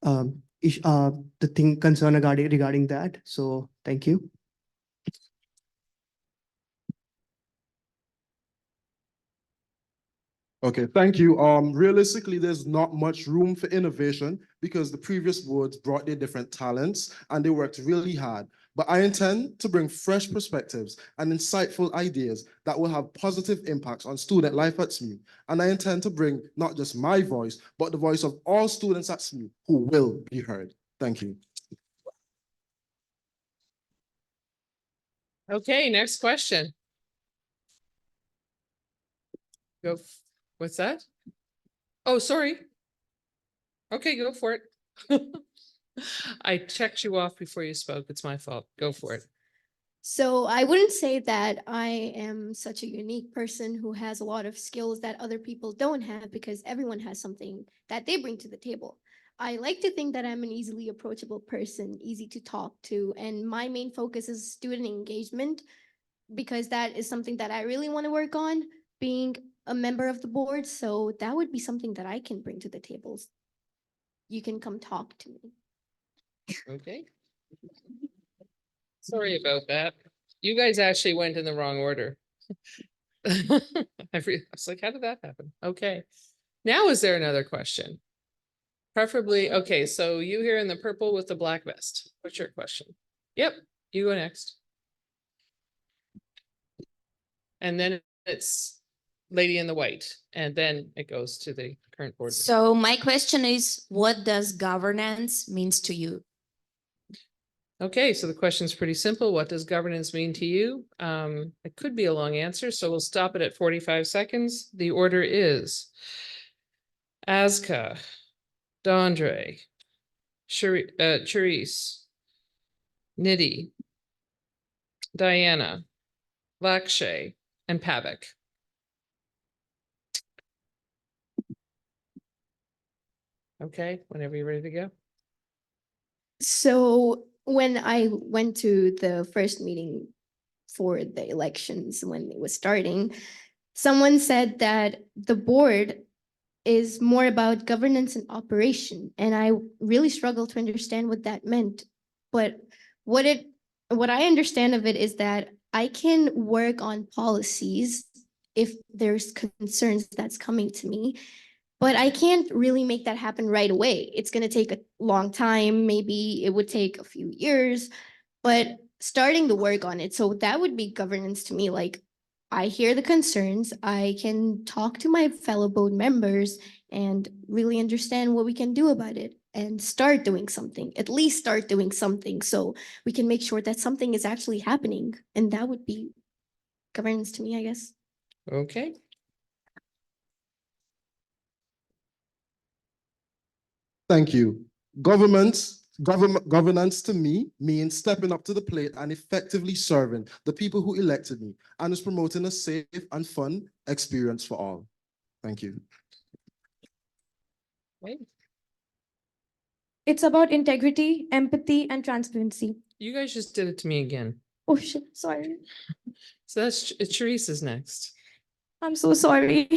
the thing concern regarding that. So thank you. Okay, thank you. Realistically, there's not much room for innovation because the previous boards brought their different talents and they worked really hard. But I intend to bring fresh perspectives and insightful ideas that will have positive impacts on student life at SMU. And I intend to bring not just my voice, but the voice of all students at SMU who will be heard. Thank you. Okay, next question. What's that? Oh, sorry. Okay, go for it. I checked you off before you spoke. It's my fault. Go for it. So I wouldn't say that I am such a unique person who has a lot of skills that other people don't have, because everyone has something that they bring to the table. I like to think that I'm an easily approachable person, easy to talk to, and my main focus is student engagement, because that is something that I really want to work on, being a member of the board. So that would be something that I can bring to the tables. You can come talk to me. Okay. Sorry about that. You guys actually went in the wrong order. I was like, how did that happen? Okay. Now, is there another question? Preferably, okay, so you here in the purple with the black vest. What's your question? Yep, you go next. And then it's lady in the white, and then it goes to the current board. So my question is, what does governance means to you? Okay, so the question is pretty simple. What does governance mean to you? It could be a long answer, so we'll stop it at 45 seconds. The order is Aska, Dondre, Charisse, Nidhi, Diana, Lakshay, and Pavik. Okay, whenever you're ready to go. So when I went to the first meeting for the elections when it was starting, someone said that the board is more about governance and operation, and I really struggled to understand what that meant. But what it what I understand of it is that I can work on policies if there's concerns that's coming to me, but I can't really make that happen right away. It's going to take a long time. Maybe it would take a few years, but starting to work on it. So that would be governance to me. Like, I hear the concerns, I can talk to my fellow board members and really understand what we can do about it and start doing something, at least start doing something so we can make sure that something is actually happening. And that would be governance to me, I guess. Okay, Thank you. Governance to me means stepping up to the plate and effectively serving the people who elected me, and is promoting a safe and fun experience for all. Thank you. right. It's about integrity, empathy, and transparency. You guys just did it to me again. Oh shit, sorry. So that's Teresa's next. I'm so sorry.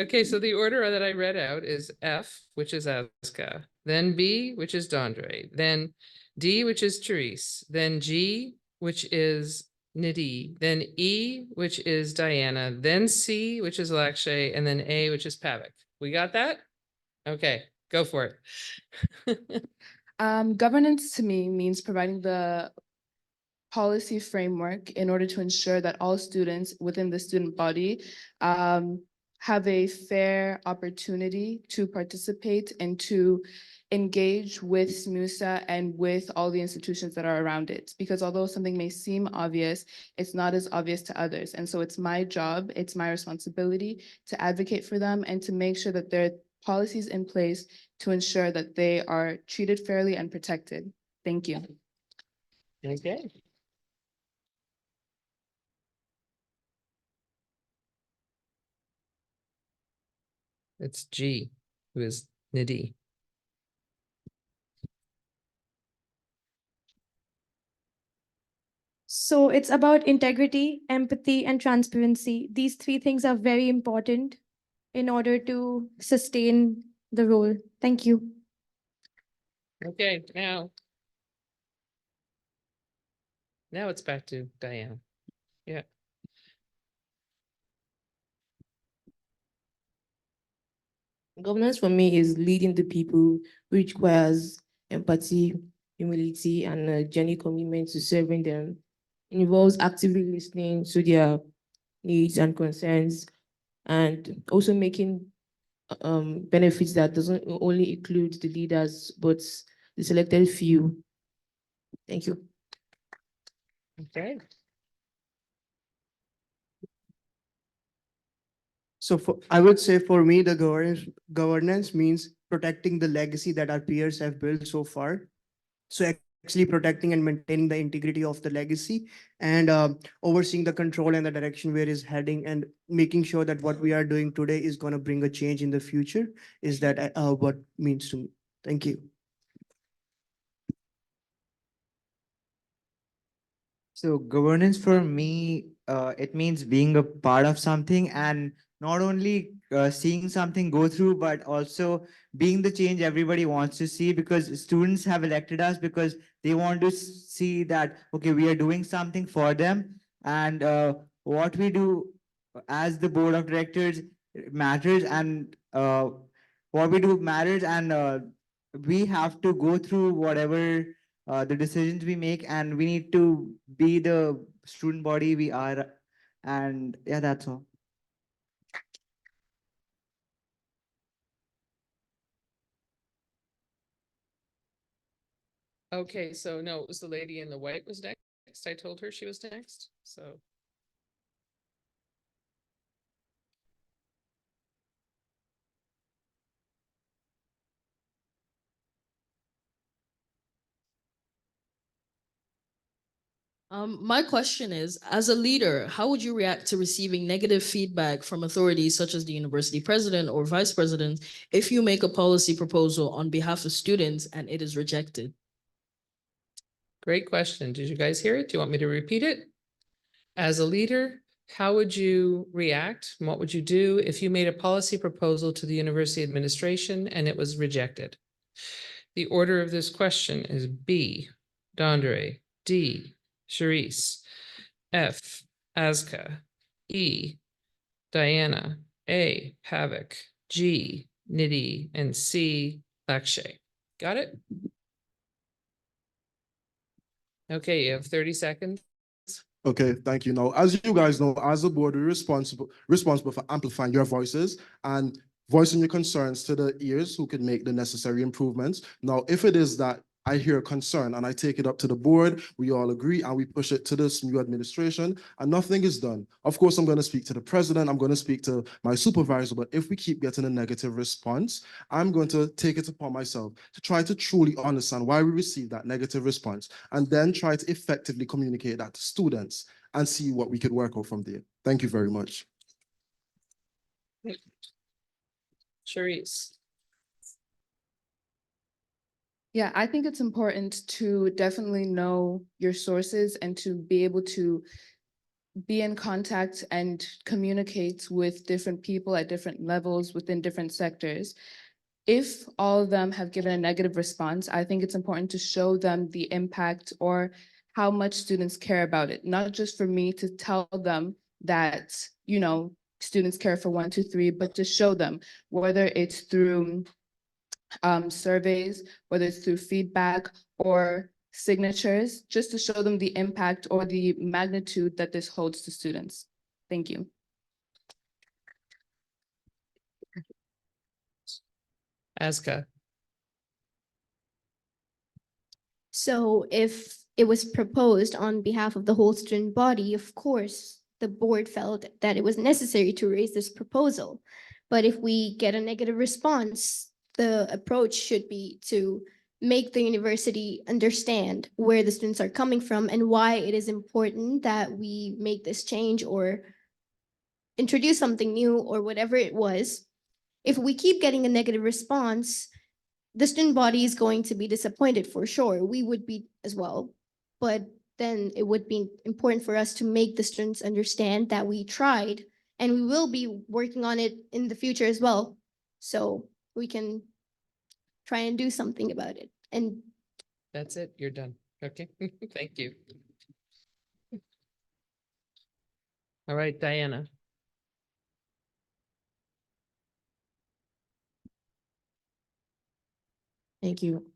Okay, so the order that I read out is F, which is Aska, then B, which is Dondre, then D, which is Therese, then G, which is Nidhi, then E, which is Diana, then C, which is Lakshay, and then A, which is Pavik. We got that? Okay, go for it. Governance to me means providing the policy framework in order to ensure that all students within the student body have a fair opportunity to participate and to engage with SMUSA and with all the institutions that are around it. Because although something may seem obvious, it's not as obvious to others. And so it's my job, it's my responsibility to advocate for them and to make sure that there are policies in place to ensure that they are treated fairly and protected. Thank you. Okay. It's G, who is Nidhi. So it's about integrity, empathy, and transparency. These three things are very important in order to sustain the role. Thank you. Okay, now it's back to Diana. Yeah. Governance for me is leading the people, which requires empathy, humility, and a genuine commitment to serving them. It involves actively listening to their needs and concerns, and also making benefits that doesn't only include the leaders, but the selected few. Thank you. Okay. So I would say for me, the governance means protecting the legacy that our peers have built so far. So actually protecting and maintaining the integrity of the legacy, and overseeing the control and the direction where is heading, and making sure that what we are doing today is going to bring a change in the future. Is that what means to me? Thank you. So governance for me, it means being a part of something, and not only seeing something go through, but also being the change everybody wants to see, because students have elected us because they want to see that, okay, we are doing something for them, and what we do as the board of directors matters, and what we do matters, and we have to go through whatever the decisions we make, and we need to be the student body we are. And yeah, that's all. Okay, so no, it was the lady in the white was next. I told her she was next, so. My question is, as a leader, how would you react to receiving negative feedback from authorities such as the university president or vice president if you make a policy proposal on behalf of students and it is rejected? Great question. Did you guys hear it? Do you want me to repeat it? As a leader, how would you react? And what would you do if you made a policy proposal to the university administration and it was rejected? The order of this question is B, Dondre, D, Charisse, F, Azka, E, Diana, A, Havoc, G, Nidhi, and C, Lakshay. Got it? Okay, you have 30 seconds. Okay, thank you. Now, as you guys know, as a board, we're responsible for amplifying your voices and voicing your concerns to the ears who can make the necessary improvements. Now, if it is that I hear a concern and I take it up to the board, we all agree and we push it to this new administration and nothing is done. Of course, I'm going to speak to the president, I'm going to speak to my supervisor, but if we keep getting a negative response, I'm going to take it upon myself to try to truly understand why we received that negative response and then try to effectively communicate that to students and see what we could work out from there. Thank you very much. Charisse. Yeah, I think it's important to definitely know your sources and to be able to be in contact and communicate with different people at different levels within different sectors. If all of them have given a negative response, I think it's important to show them the impact or how much students care about it, not just for me to tell them that, you know, students care for 1, 2, 3, but to show them whether it's through surveys, whether it's through feedback or signatures, just to show them the impact or the magnitude that this holds to students. Thank you. Azka. So if it was proposed on behalf of the whole student body, of course, the board felt that it was necessary to raise this proposal. But if we get a negative response, the approach should be to make the university understand where the students are coming from and why it is important that we make this change or introduce something new or whatever it was. If we keep getting a negative response, the student body is going to be disappointed for sure. We would be as well. But then it would be important for us to make the students understand that we tried and we will be working on it in the future as well. So we can try and do something about it. And That's it. You're done. Okay. Thank you. All right, Diana. Thank you.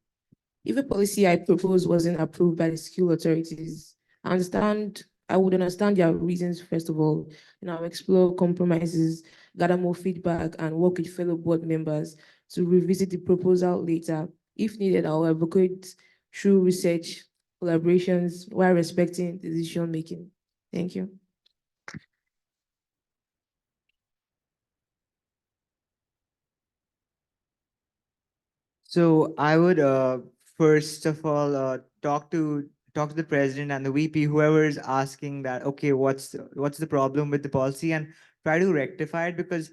If a policy I propose wasn't approved by the skill authorities, I would understand their reasons first of all, and I'll explore compromises, gather more feedback, and work with fellow board members to revisit the proposal later. If needed, I'll advocate through research, collaborations, while respecting decision making. Thank you. So I would first of all talk to the president and the VP, whoever is asking that, okay, what's the problem with the policy, and try to rectify it, because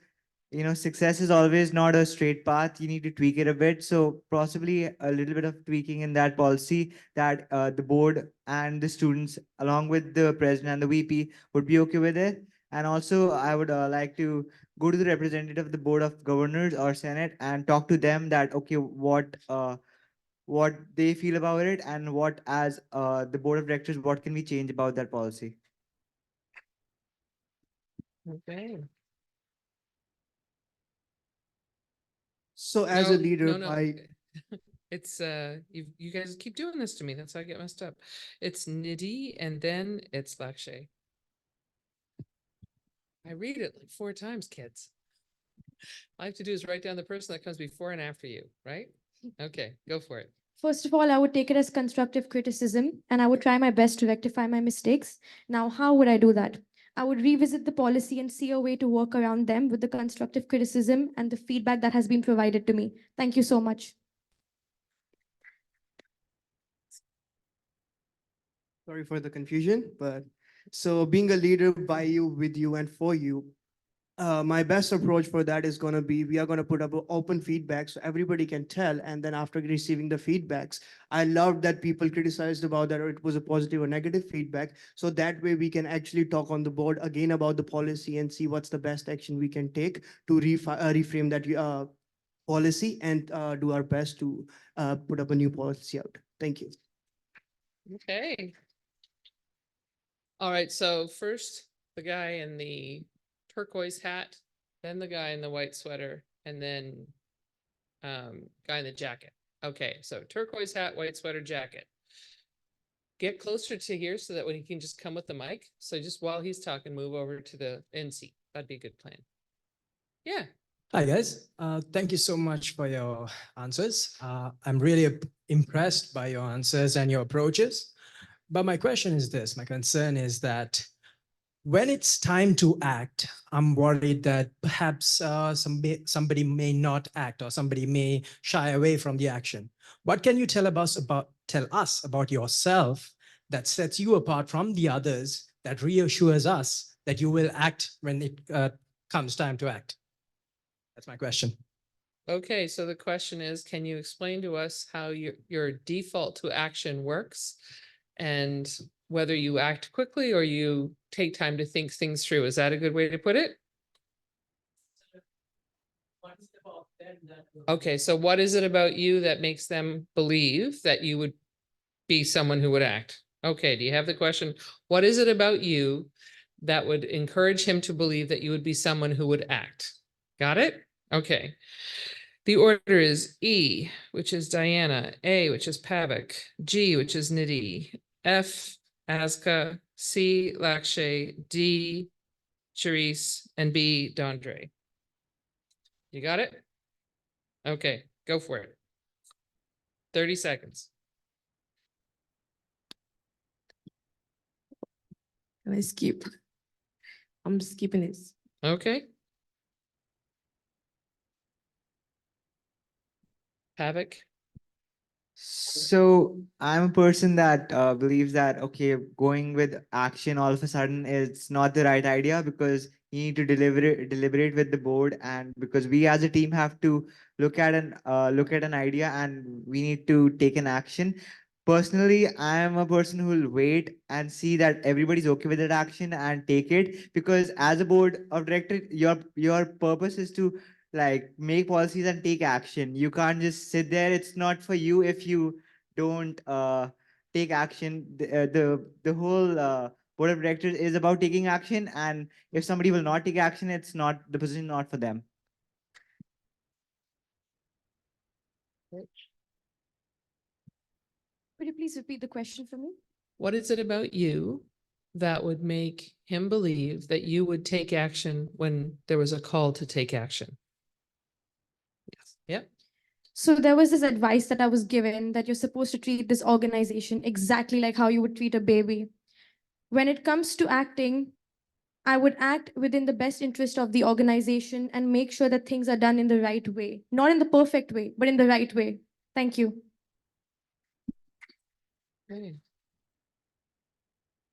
success is always not a straight path. You need to tweak it a bit. So possibly a little bit of tweaking in that policy that the board and the students, along with the president and the VP, would be okay with it. And also, I would like to go to the representative of the board of governors or senate and talk to them that, okay, what they feel about it, and what, as the board of directors, what can we change about that policy. Okay. So as a leader, No. by It's you guys keep doing this to me. That's how I get messed up. It's Nidhi and then it's Lakshay. I read it like 4 times, kids. All I have to do is write down the person that comes before and after you, right? Okay, go for it. First of all, I would take it as constructive criticism and I would try my best to rectify my mistakes. Now, how would I do that? I would revisit the policy and see a way to work around them with the constructive criticism and the feedback that has been provided to me. Thank you so much. Sorry for the confusion, but so being a leader by you, with you, and for you, my best approach for that is going to be we are going to put up a open feedback so everybody can tell. And then after receiving the feedbacks, I loved that people criticized about that or it was a positive or negative feedback. So that way we can actually talk on the board again about the policy and see what's the best action we can take to reframe that policy and do our best to put up a new policy out. Thank you. Okay. All right, so first, the guy in the turquoise hat, then the guy in the white sweater, and then guy in the jacket. Okay, so turquoise hat, white sweater, jacket. Get closer to here so that when he can just come with the mic. So just while he's talking, move over to the end seat. That'd be a good plan. Yeah. Hi guys, thank you so much for your answers. I'm really impressed by your answers and your approaches. But my question is this, my concern is that when it's time to act, I'm worried that perhaps somebody may not act or somebody may shy away from the action. What can you tell us about yourself that sets you apart from the others, that reassures us that you will act when it comes time to act? That's my question. Okay, so the question is, can you explain to us how your default to action works? And whether you act quickly or you take time to think things through. Is that a good way to put it? Okay, so what is it about you that makes them believe that you would be someone who would act? Okay, do you have the question? What is it about you that would encourage him to believe that you would be someone who would act? Got it? Okay. The order is E, which is Diana, A, which is Pavik, G, which is Nidhi, F, Aska, C, Lakshay, D, Charisse, and B, Dondre. You got it? Okay, go for it. 30 seconds. Can I skip? I'm skipping this. Okay. Pavik. So I'm a person that believes that, okay, going with action all of a sudden is not the right idea because you need to deliberate with the board, and because we as a team have to look at an idea and we need to take an action. Personally, I am a person who will wait and see that everybody's okay with that action and take it, because as a board of director, your purpose is to like make policies and take action. You can't just sit there. It's not for you if you don't take action. The whole board of directors is about taking action, and if somebody will not take action, it's not the position, not for them. Could you please repeat the question for me? What is it about you that would make him believe that you would take action when there was a call to take action? Yes. Yep. So there was this advice that I was given that you're supposed to treat this organization exactly like how you would treat a baby. When it comes to acting, I would act within the best interest of the organization and make sure that things are done in the right way. Not in the perfect way, but in the right way. Thank you. Okay.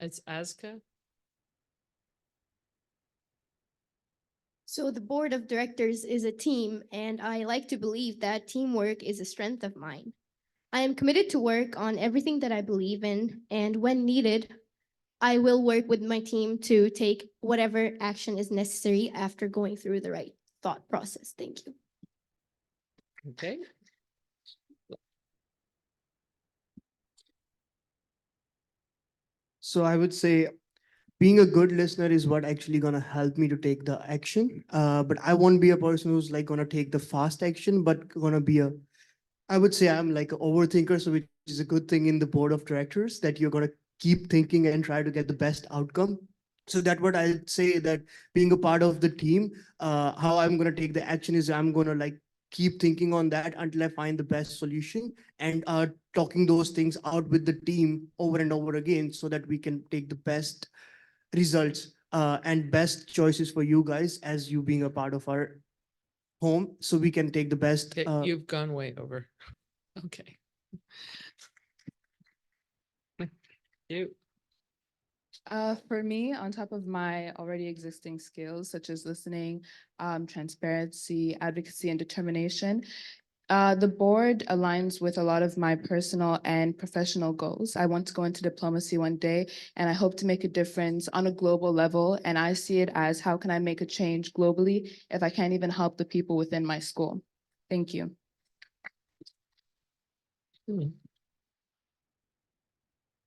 It's Aska. So the board of directors is a team, and I like to believe that teamwork is a strength of mine. I am committed to work on everything that I believe in, and when needed, I will work with my team to take whatever action is necessary after going through the right thought process. Thank you. Okay. So I would say being a good listener is what actually gonna help me to take the action. But I won't be a person who's like gonna take the fast action, but gonna be I would say I'm like an overthinker, so which is a good thing in the board of directors that you're gonna keep thinking and try to get the best outcome. So that what I'd say that being a part of the team, how I'm gonna take the action is I'm gonna like keep thinking on that until I find the best solution and talking those things out with the team over and over again so that we can take the best results and best choices for you guys as you being a part of our home, so we can take the best. Okay, you've gone way over. Okay. You. For me, on top of my already existing skills, such as listening, transparency, advocacy, and determination, the board aligns with a lot of my personal and professional goals. I want to go into diplomacy one day, and I hope to make a difference on a global level. And I see it as how can I make a change globally if I can't even help the people within my school? Thank you.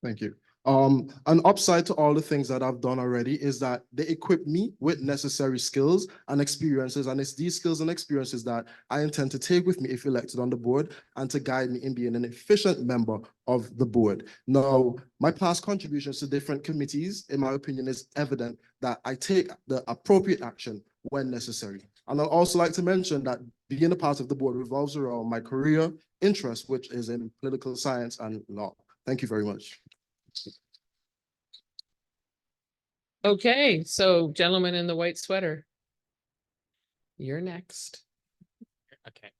Thank you. An upside to all the things that I've done already is that they equip me with necessary skills and experiences, and it's these skills and experiences that I intend to take with me if elected on the board and to guide me in being an efficient member of the board. Now, my past contributions to different committees, in my opinion, is evident that I take the appropriate action when necessary. And I'd also like to mention that being a part of the board revolves around my career interest, which is in political science and law. Thank you very much. Okay, so gentleman in the white sweater. You're next. Okay.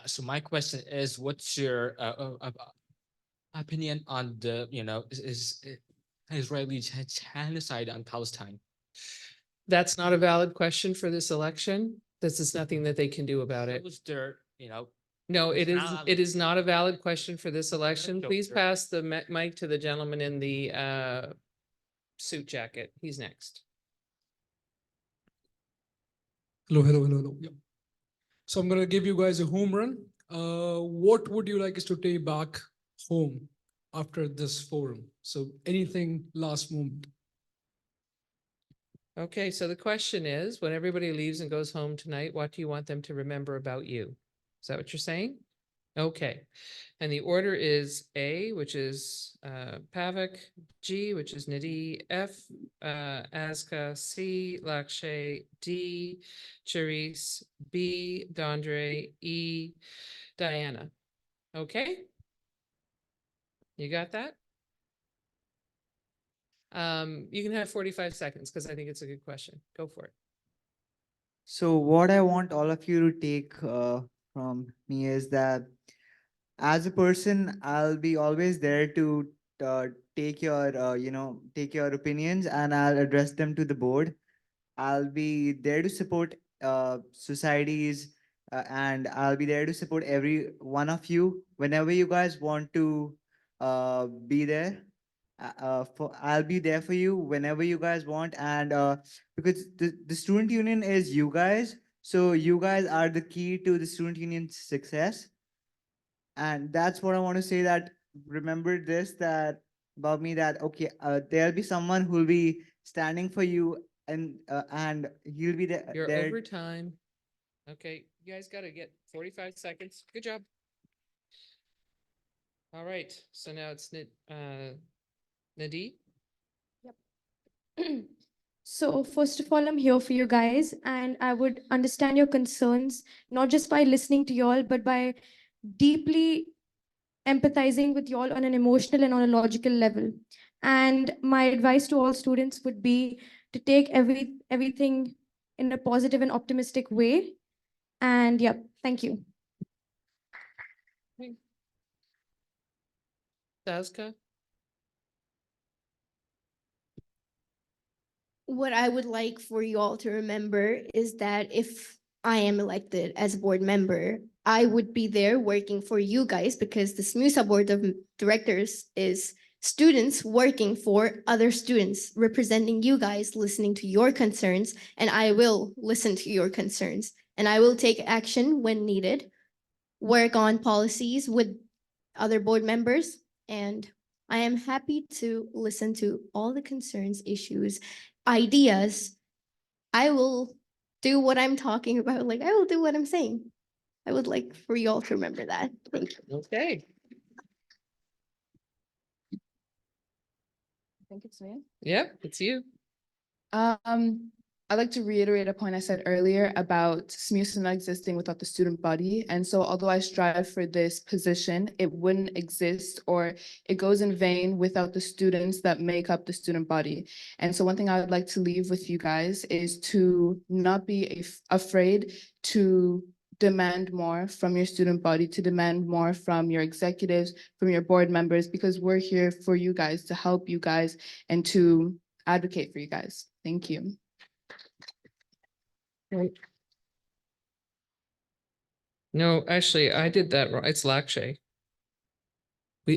So my question is, what's your opinion on the, is Israeli genocide on Palestine? That's not a valid question for this election. This is nothing that they can do about it. Was there, No, it's it is, not- it is not a valid question for this election. joke, Please sir. pass the mic to the gentleman in the suit jacket. He's next. Hello. Yeah. So I'm gonna give you guys a home run. What would you like us to take back home after this forum? So anything last moment. Okay, so the question is, when everybody leaves and goes home tonight, what do you want them to remember about you? Is that what you're saying? Okay, and the order is A, which is Pavik, G, which is Nadi, F, Aska, C, Lakshay, D, Charisse, B, Dondre, E, Diana. Okay? You got that? You can have 45 seconds because I think it's a good question. Go for it. So what I want all of you to take from me is that as a person, I'll be always there to take your, take your opinions and I'll address them to the board. I'll be there to support societies and I'll be there to support every one of you whenever you guys want to be there. I'll be there for you whenever you guys want, and because the student union is you guys, so you guys are the key to the student union's success. And that's what I want to say, that remember this, that about me, that okay, there'll be someone who'll be standing for you, and he'll be there. You're over time. Okay, you guys got to get 45 seconds. Good job. All right, so now it's Nadi. So first of all, I'm here for you guys, and I would understand your concerns, not just by listening to y'all, but by deeply empathizing with y'all on an emotional and on a logical level. And my advice to all students would be to take everything in a positive and optimistic way. And yeah, thank you. Sazka. What I would like for you all to remember is that if I am elected as a board member, I would be there working for you guys, because the SMUSA board of directors is students working for other students, representing you guys, listening to your concerns, and I will listen to your concerns, and I will take action when needed, work on policies with other board members, and I am happy to listen to all the concerns, issues, ideas. I will do what I'm talking about. Like, I will do what I'm saying. I would like for you all to remember that. Thank you. Okay. I think it's me. Yep, it's you. I'd like to reiterate a point I said earlier about SMUSA not existing without the student body. And so although I strive for this position, it wouldn't exist, or it goes in vain without the students that make up the student body. And so one thing I would like to leave with you guys is to not be afraid to demand more from your student body, to demand more from your executives, from your board members, because we're here for you guys, to help you guys and to advocate for you guys. Thank you. No, actually, I did that wrong. It's Lakshay.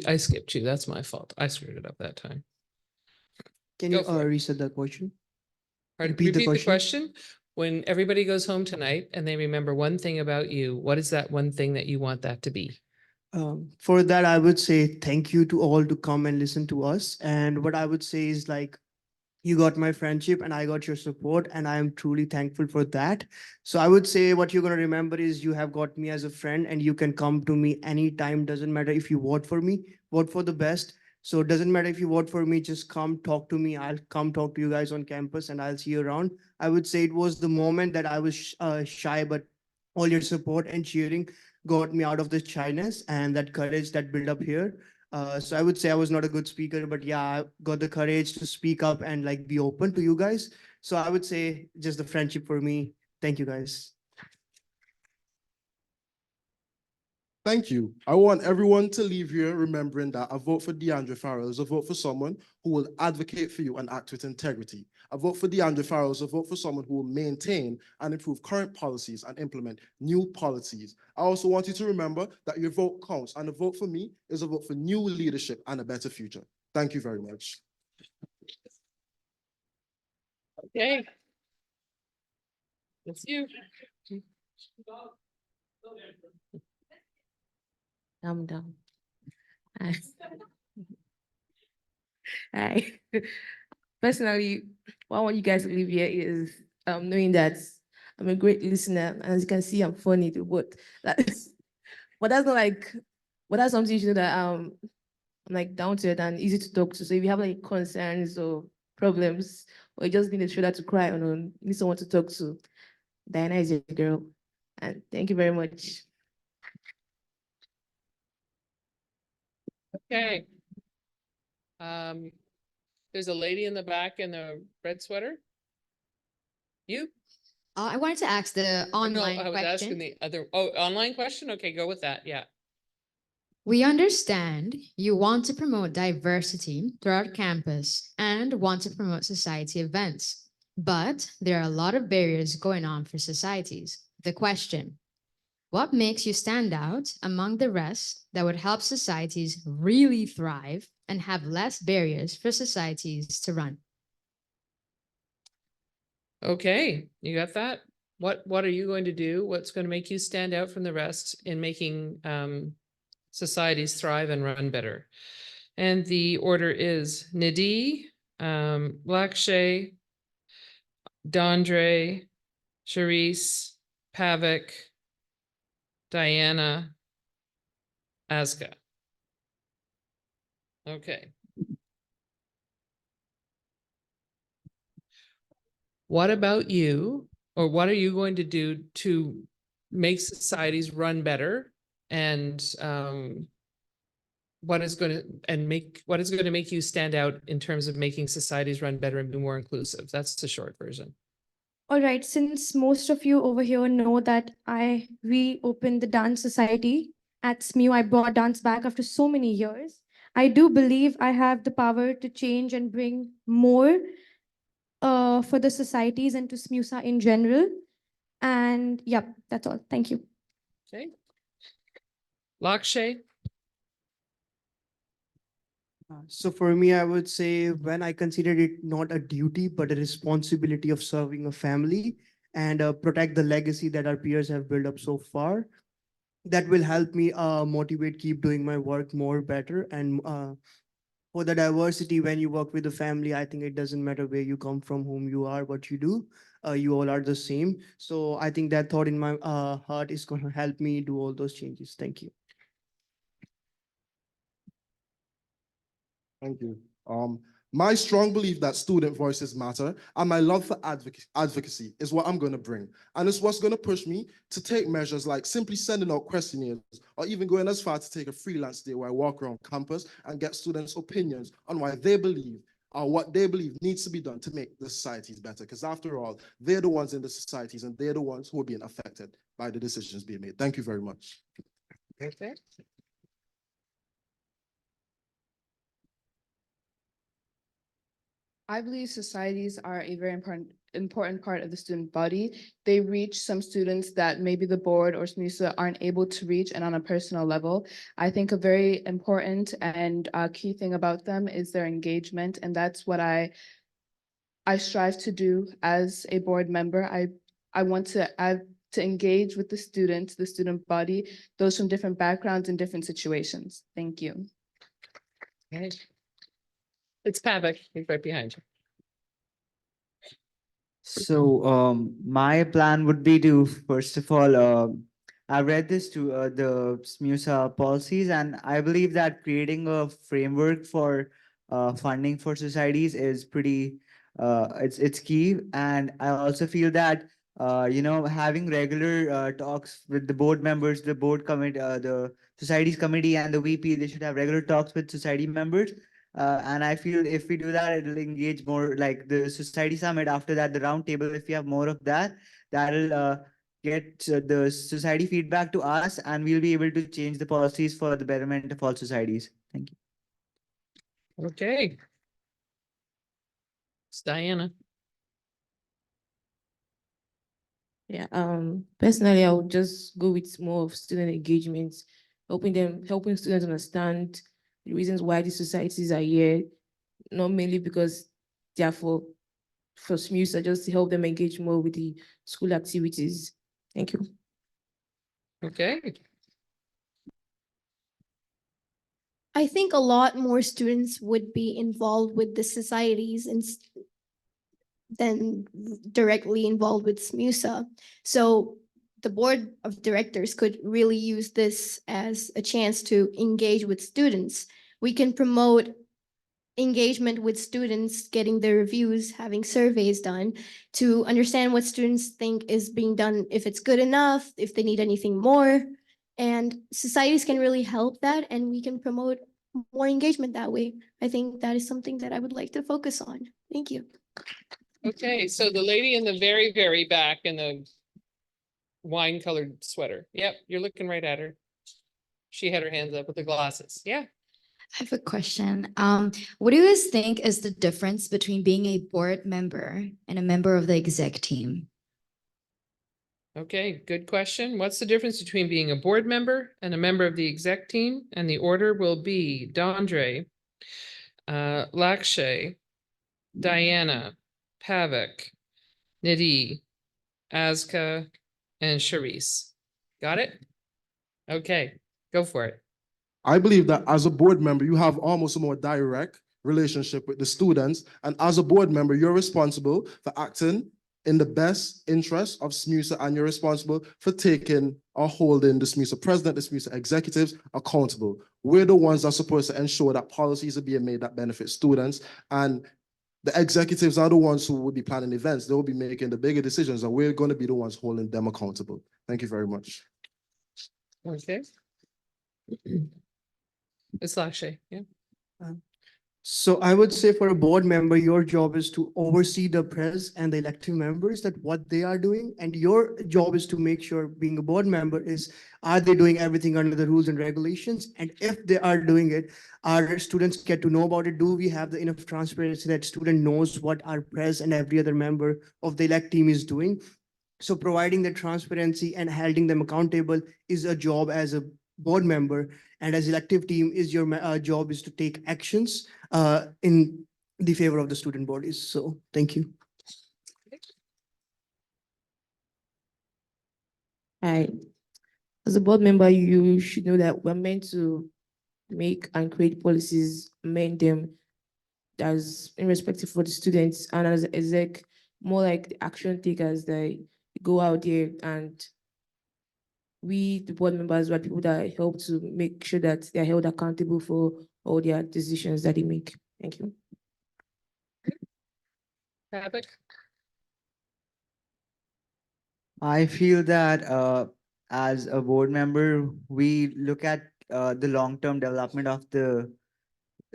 I skipped you. That's my fault. I screwed it up that time. Can Go you for it. reset that question? Pardon? Repeat the Repeat question. When everybody goes home tonight and they remember one thing about you, what is that one thing that you want that to be? For that, I would say thank you to all to come and listen to us. And what I would say is like, you got my friendship and I got your support, and I am truly thankful for that. So I would say what you're going to remember is you have got me as a friend, and you can come to me anytime. Doesn't matter if you vote for me, vote for the best. So it doesn't matter if you vote for me, just come talk to me. I'll come talk to you guys on campus and I'll see you around. I would say it was the moment that I was shy, but all your support and cheering got me out of the shyness and that courage that built up here. So I would say I was not a good speaker, but yeah, I got the courage to speak up and like be open to you guys. So I would say just the friendship for me. Thank you guys. Thank you. I want everyone to leave here remembering that a vote for DeAndre Farrell is a vote for someone who will advocate for you and act with integrity. A vote for DeAndre Farrell is a vote for someone who will maintain and improve current policies and implement new policies. I also want you to remember that your vote counts, and a vote for me is a vote for new leadership and a better future. Thank you very much. Okay. It's you. I'm done. Hi. Personally, what I want you guys to leave here is knowing that I'm a great listener, and as you can see, I'm funny too. But but that's not like, but that's something you should know that I'm like down to it and easy to talk to. So if you have like concerns or problems, or you just need a shoulder to cry on, or need someone to talk to, Diana is your girl. And thank you very much. Okay. There's a lady in the back in the red sweater. You? I wanted to ask the No, online I was asking question. the other, online question? Okay, go with that. Yeah. We understand you want to promote diversity throughout campus and want to promote society events, but there are a lot of barriers going on for societies. The question, what makes you stand out among the rest that would help societies really thrive and have less barriers for societies to run? Okay, you got that? What are you going to do? What's going to make you stand out from the rest in making societies thrive and run better? And the order is Nidhi, Lakshay, Dondre, Charisse, Pavik, Diana, Aska. Okay. What about you, or what are you going to do to make societies run better? And what is going to make you stand out in terms of making societies run better and be more inclusive? That's the short version. All right, since most of you over here know that I reopened the dance society at SMU, I brought dance back after so many years. I do believe I have the power to change and bring more for the societies and to SMUSA in general. And yep, that's all. Thank you. Okay. Lakshay? So for me, I would say when I considered it not a duty, but a responsibility of serving a family and protect the legacy that our peers have built up so far, that will help me motivate, keep doing my work more better. And for the diversity, when you work with a family, I think it doesn't matter where you come from, whom you are, what you do, you all are the same. So I think that thought in my heart is going to help me do all those changes. Thank you. Thank you. My strong belief that student voices matter and my love for advocacy is what I'm going to bring. And it's what's going to push me to take measures like simply sending out questionnaires or even going as far to take a freelance day where I walk around campus and get students' opinions on why they believe what they believe needs to be done to make the societies better. Because after all, they're the ones in the societies and they're the ones who are being affected by the decisions being made. Thank you very much. Okay. I believe societies are a very important part of the student body. They reach some students that maybe the board or SMUSA aren't able to reach, and on a personal level. I think a very important and key thing about them is their engagement, and that's what I strive to do as a board member. I want to engage with the students, the student body, those from different backgrounds and different situations. Thank you. Okay. It's Pavic, he's right behind you. So my plan would be to, first of all, I read this to the SMUSA policies, and I believe that creating a framework for funding for societies is pretty, it's key. And I also feel that having regular talks with the board members, the board committee, the societies committee, and the VP, they should have regular talks with society members. And I feel if we do that, it'll engage more, like the society summit. After that, the round table, if we have more of that, that'll get the society feedback to us, and we'll be able to change the policies for the betterment of all societies. Thank you. Okay. It's Diana. Yeah, personally, I would just go with more of student engagement, helping students understand the reasons why these societies are here, not mainly because they are for SMUSA, just to help them engage more with the school activities. Thank you. Okay. I think a lot more students would be involved with the societies and than directly involved with SMUSA. So the board of directors could really use this as a chance to engage with students. We can promote engagement with students, getting their reviews, having surveys done to understand what students think is being done, if it's good enough, if they need anything more. And societies can really help that, and we can promote more engagement that way. I think that is something that I would like to focus on. Thank you. Okay, so the lady in the very, very back in the wine colored sweater. Yep, you're looking right at her. She had her hands up with the glasses. Yeah. I have a question. What do you guys think is the difference between being a board member and a member of the exec team? Okay, good question. What's the difference between being a board member and a member of the exec team? And the order will be Dondre, Lakshay, Diana, Pavic, Nidhi, Azka, and Charisse. Got it? Okay, go for it. I believe that as a board member, you have almost a more direct relationship with the students. And as a board member, you're responsible for acting in the best interest of SMUSA, and you're responsible for taking or holding the SMUSA president, the SMUSA executives accountable. We're the ones that are supposed to ensure that policies are being made that benefit students, and the executives are the ones who will be planning events. They will be making the bigger decisions, and we're going to be the ones holding them accountable. Thank you very much. Okay. It's Lakshay, yeah. So I would say for a board member, your job is to oversee the press and the elected members, that what they are doing. And your job is to make sure, being a board member, is are they doing everything under the rules and regulations? And if they are doing it, our students get to know about it? Do we have the enough transparency that student knows what our press and every other member of the elect team is doing? So providing the transparency and holding them accountable is a job as a board member. And as elective team, is your job is to take actions in the favor of the student bodies. So thank you. Hi. As a board member, you should know that we're meant to make and create policies, amend them as irrespective for the students, and as exec, more like the action takers that go out there, and we, the board members, are people that help to make sure that they're held accountable for all their decisions that they make. Thank you. Pavic? I feel that as a board member, we look at the long-term development of the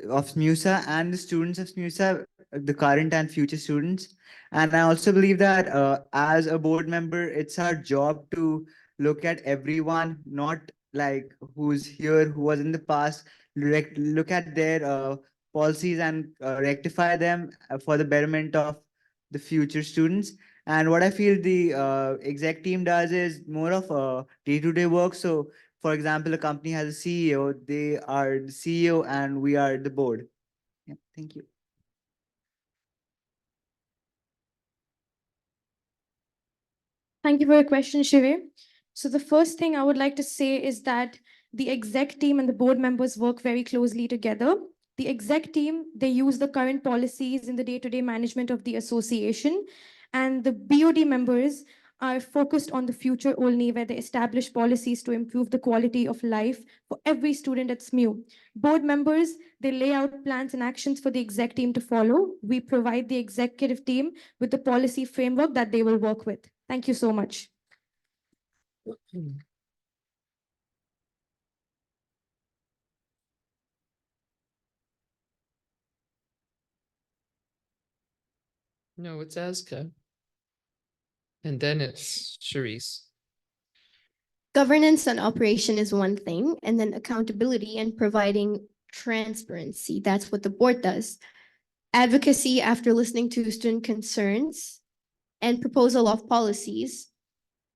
of SMUSA and the students of SMUSA, the current and future students. And I also believe that as a board member, it's our job to look at everyone, not like who's here, who was in the past, look at their policies and rectify them for the betterment of the future students. And what I feel the exec team does is more of a day-to-day work. So for example, a company has a CEO, they are the CEO and we are the board. Yeah, thank you. Thank you for your question, Shive. So the first thing I would like to say is that the exec team and the board members work very closely together. The exec team, they use the current policies in the day-to-day management of the association, and the BOD members are focused on the future only, where they establish policies to improve the quality of life for every student at SMU. Board members, they lay out plans and actions for the exec team to follow. We provide the executive team with the policy framework that they will work with. Thank you so much. No, it's Azka. And then it's Charisse. Governance and operation is one thing, and then accountability and providing transparency. That's what the board does. Advocacy after listening to student concerns and proposal of policies.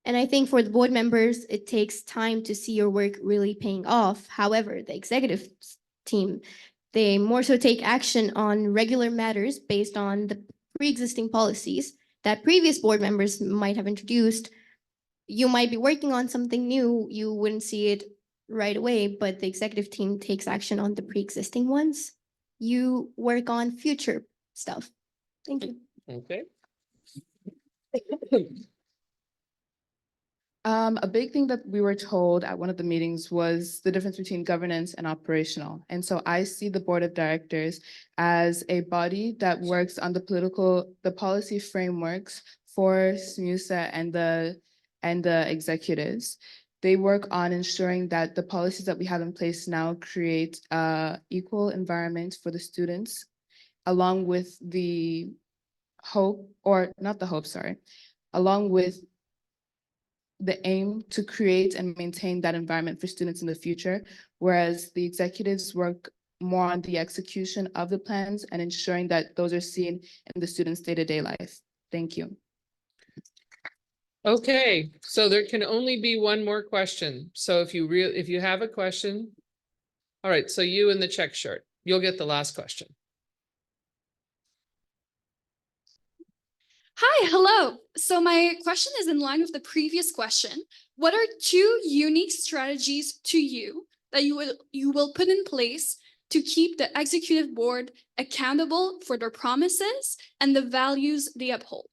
And I think for the board members, it takes time to see your work really paying off. However, the executive team, they more so take action on regular matters based on the pre-existing policies that previous board members might have introduced. You might be working on something new, you wouldn't see it right away, but the executive team takes action on the pre-existing ones. You work on future stuff. Thank you. Okay. A big thing that we were told at one of the meetings was the difference between governance and operational. And so I see the board of directors as a body that works on the policy frameworks for SMUSA and the executives. They work on ensuring that the policies that we have in place now create equal environment for the students, along with the hope, or not the hope, sorry, along with the aim to create and maintain that environment for students in the future, whereas the executives work more on the execution of the plans and ensuring that those are seen in the students' day-to-day life. Thank you. Okay, so there can only be one more question. So if you have a question, all right, so you in the check shirt, you'll get the last question. Hi, hello. So my question is in line with the previous question. What are two unique strategies to you that you will put in place to keep the executive board accountable for their promises and the values they uphold?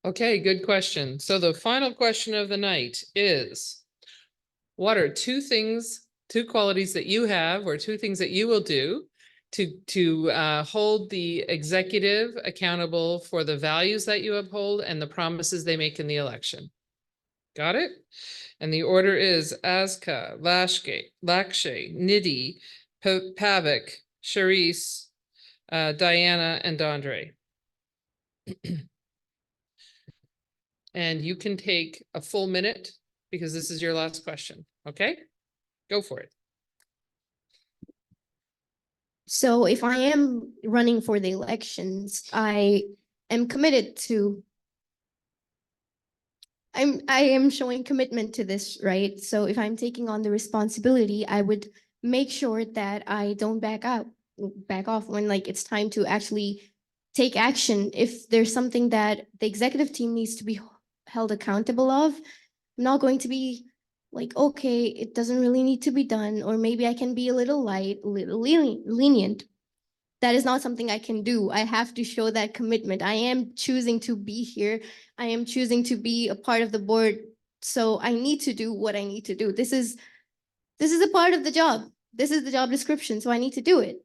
Okay, good question. So the final question of the night is, what are two qualities that you have, or two things that you will do to hold the executive accountable for the values that you uphold and the promises they make in the election? Got it? And the order is Azka, Lakshay, Nidhi, Pavik, Charisse, Diana, and Andre. And you can take a full minute because this is your last question. Okay, go for it. So if I am running for the elections, I am committed to, I am showing commitment to this, right? So if I'm taking on the responsibility, I would make sure that I don't back off when like it's time to actually take action. If there's something that the executive team needs to be held accountable of, I'm not going to be like, okay, it doesn't really need to be done, or maybe I can be a little light, a little lenient. That is not something I can do. I have to show that commitment. I am choosing to be here. I am choosing to be a part of the board. So I need to do what I need to do. This is a part of the job. This is the job description, so I need to do it.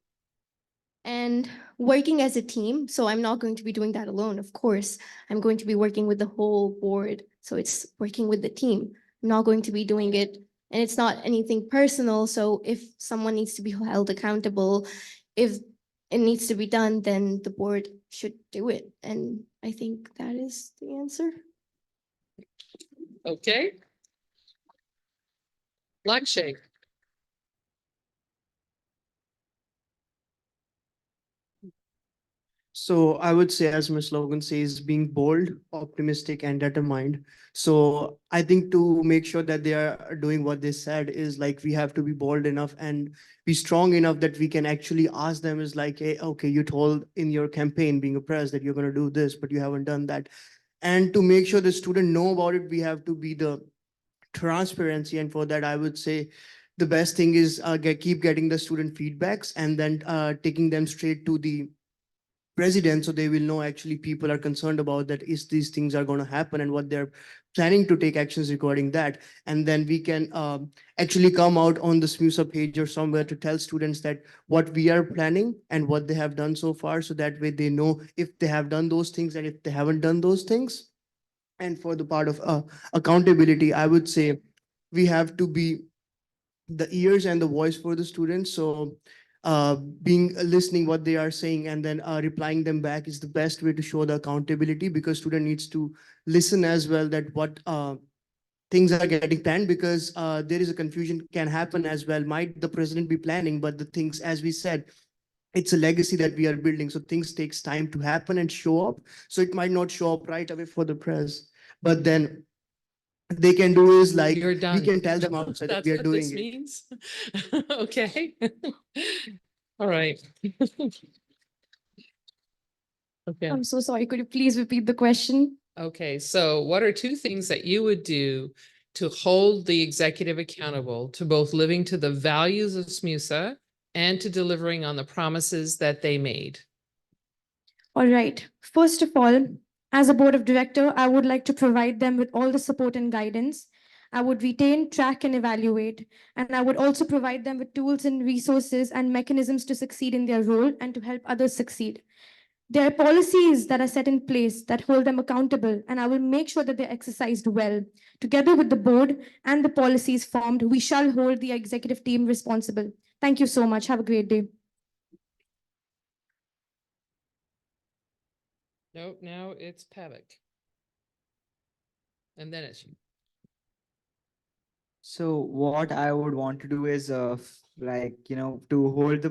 And working as a team, so I'm not going to be doing that alone, of course. I'm going to be working with the whole board. So it's working with the team. I'm not going to be doing it and it's not anything personal. So if someone needs to be held accountable, if it needs to be done, then the board should do it. And I think that is the answer. Okay. Lakshay. So I would say, as my slogan says, being bold, optimistic, and determined. So I think to make sure that they are doing what they said is like we have to be bold enough and be strong enough that we can actually ask them is like, hey, okay, you told in your campaign being a press that you're going to do this, but you haven't done that. And to make sure the student know about it, we have to be the transparency. And for that, I would say the best thing is keep getting the student feedbacks and then taking them straight to the president, so they will know actually people are concerned about that is these things are going to happen and what they're planning to take actions regarding that. And then we can actually come out on the smusa page or somewhere to tell students that what we are planning and what they have done so far, so that way they know if they have done those things and if they haven't done those things. And for the part of accountability, I would say we have to be the ears and the voice for the students. So being listening what they are saying and then replying them back is the best way to show the accountability, because student needs to listen as well that what things are getting planned, because there is a confusion can happen as well. Might the president be planning, but the things, as we said, it's a legacy that we are building. So things takes time to happen and show up. So it might not show up right away for the press, but then they can do is like You're we done. can tell them outside that That's we are what doing this it. means? Okay. All right. Okay. I'm so sorry. Could you please repeat the question? Okay, so what are two things that you would do to hold the executive accountable to both living to the values of SMUSA and to delivering on the promises that they made? All right. First of all, as a board of director, I would like to provide them with all the support and guidance. I would retain, track, and evaluate. And I would also provide them with tools and resources and mechanisms to succeed in their role and to help others succeed. There are policies that are set in place that hold them accountable, and I will make sure that they're exercised well. Together with the board and the policies formed, we shall hold the executive team responsible. Thank you so much. Have a great day. Nope, now it's Pavik. And then it's you. So what I would want to do is to hold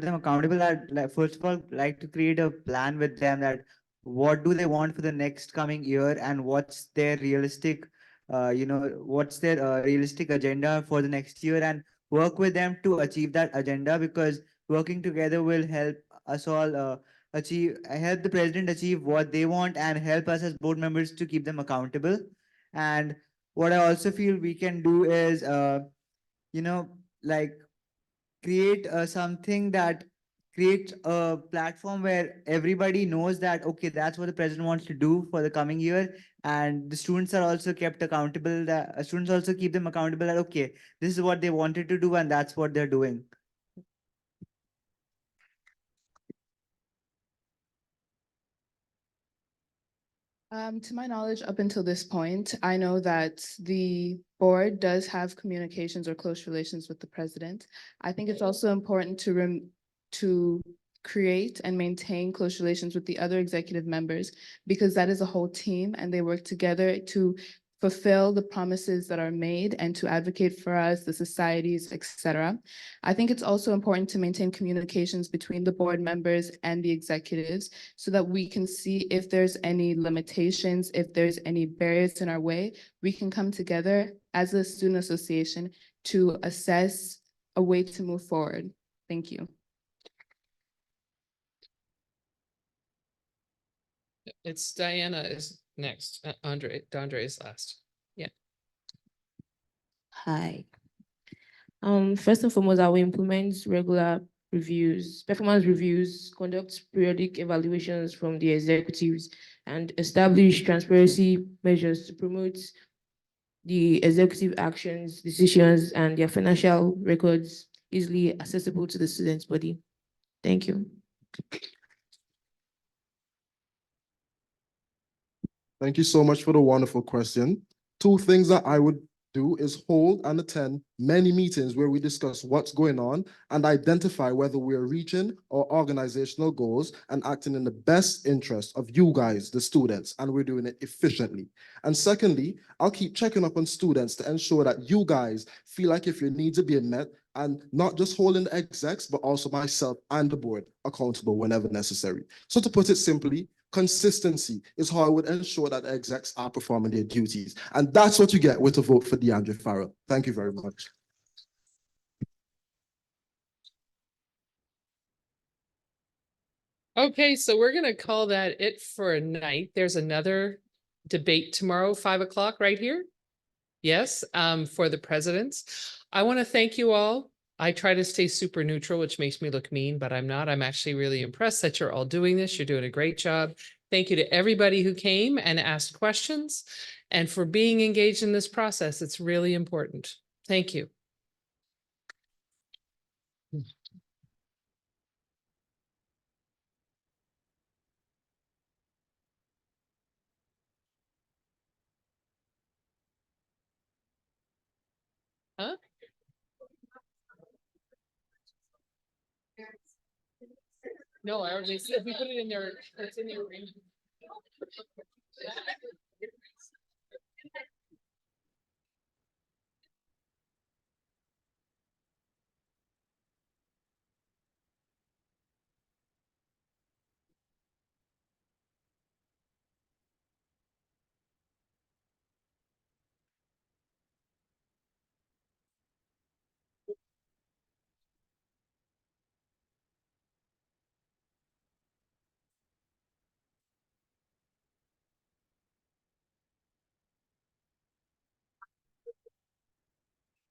them accountable. I'd like, first of all, like to create a plan with them that what do they want for the next coming year and what's their realistic what's their realistic agenda for the next year, and work with them to achieve that agenda, because working together will help us all help the president achieve what they want and help us as board members to keep them accountable. And what I also feel we can do is, you know, like create something that creates a platform where everybody knows that, okay, that's what the president wants to do for the coming year. And the students are also kept accountable, that students also keep them accountable that, okay, this is what they wanted to do and that's what they're doing. To my knowledge, up until this point, I know that the board does have communications or close relations with the president. I think it's also important to create and maintain close relations with the other executive members, because that is a whole team and they work together to fulfill the promises that are made and to advocate for us, the societies, etc. I think it's also important to maintain communications between the board members and the executives so that we can see if there's any limitations, if there's any barriers in our way. We can come together as a student association to assess a way to move forward. Thank you. It's Diana is next. Andre is last. Yeah. Hi. First and foremost, I will implement regular reviews, performance reviews, conduct periodic evaluations from the executives, and establish transparency measures to promote the executive actions, decisions, and their financial records easily accessible to the students' body. Thank you. Thank you so much for the wonderful question. Two things that I would do is hold and attend many meetings where we discuss what's going on and identify whether we are reaching our organizational goals and acting in the best interest of you guys, the students, and we're doing it efficiently. And secondly, I'll keep checking up on students to ensure that you guys feel like if your needs are being met, and not just holding the execs, but also myself and the board accountable whenever necessary. So to put it simply, consistency is how I would ensure that the execs are performing their duties. And that's what you get with a vote for DeAndre Farrell. Thank you very much. Okay, so we're gonna call that it for a night. There's another debate tomorrow, 5 o'clock, right here. Yes, for the presidents. I want to thank you all. I try to stay super neutral, which makes me look mean, but I'm not. I'm actually really impressed that you're all doing this. You're doing a great job. Thank you to everybody who came and asked questions and for being engaged in this process. It's really important. Thank you. Huh? No, I already said we put it in there. It's in the arrangement.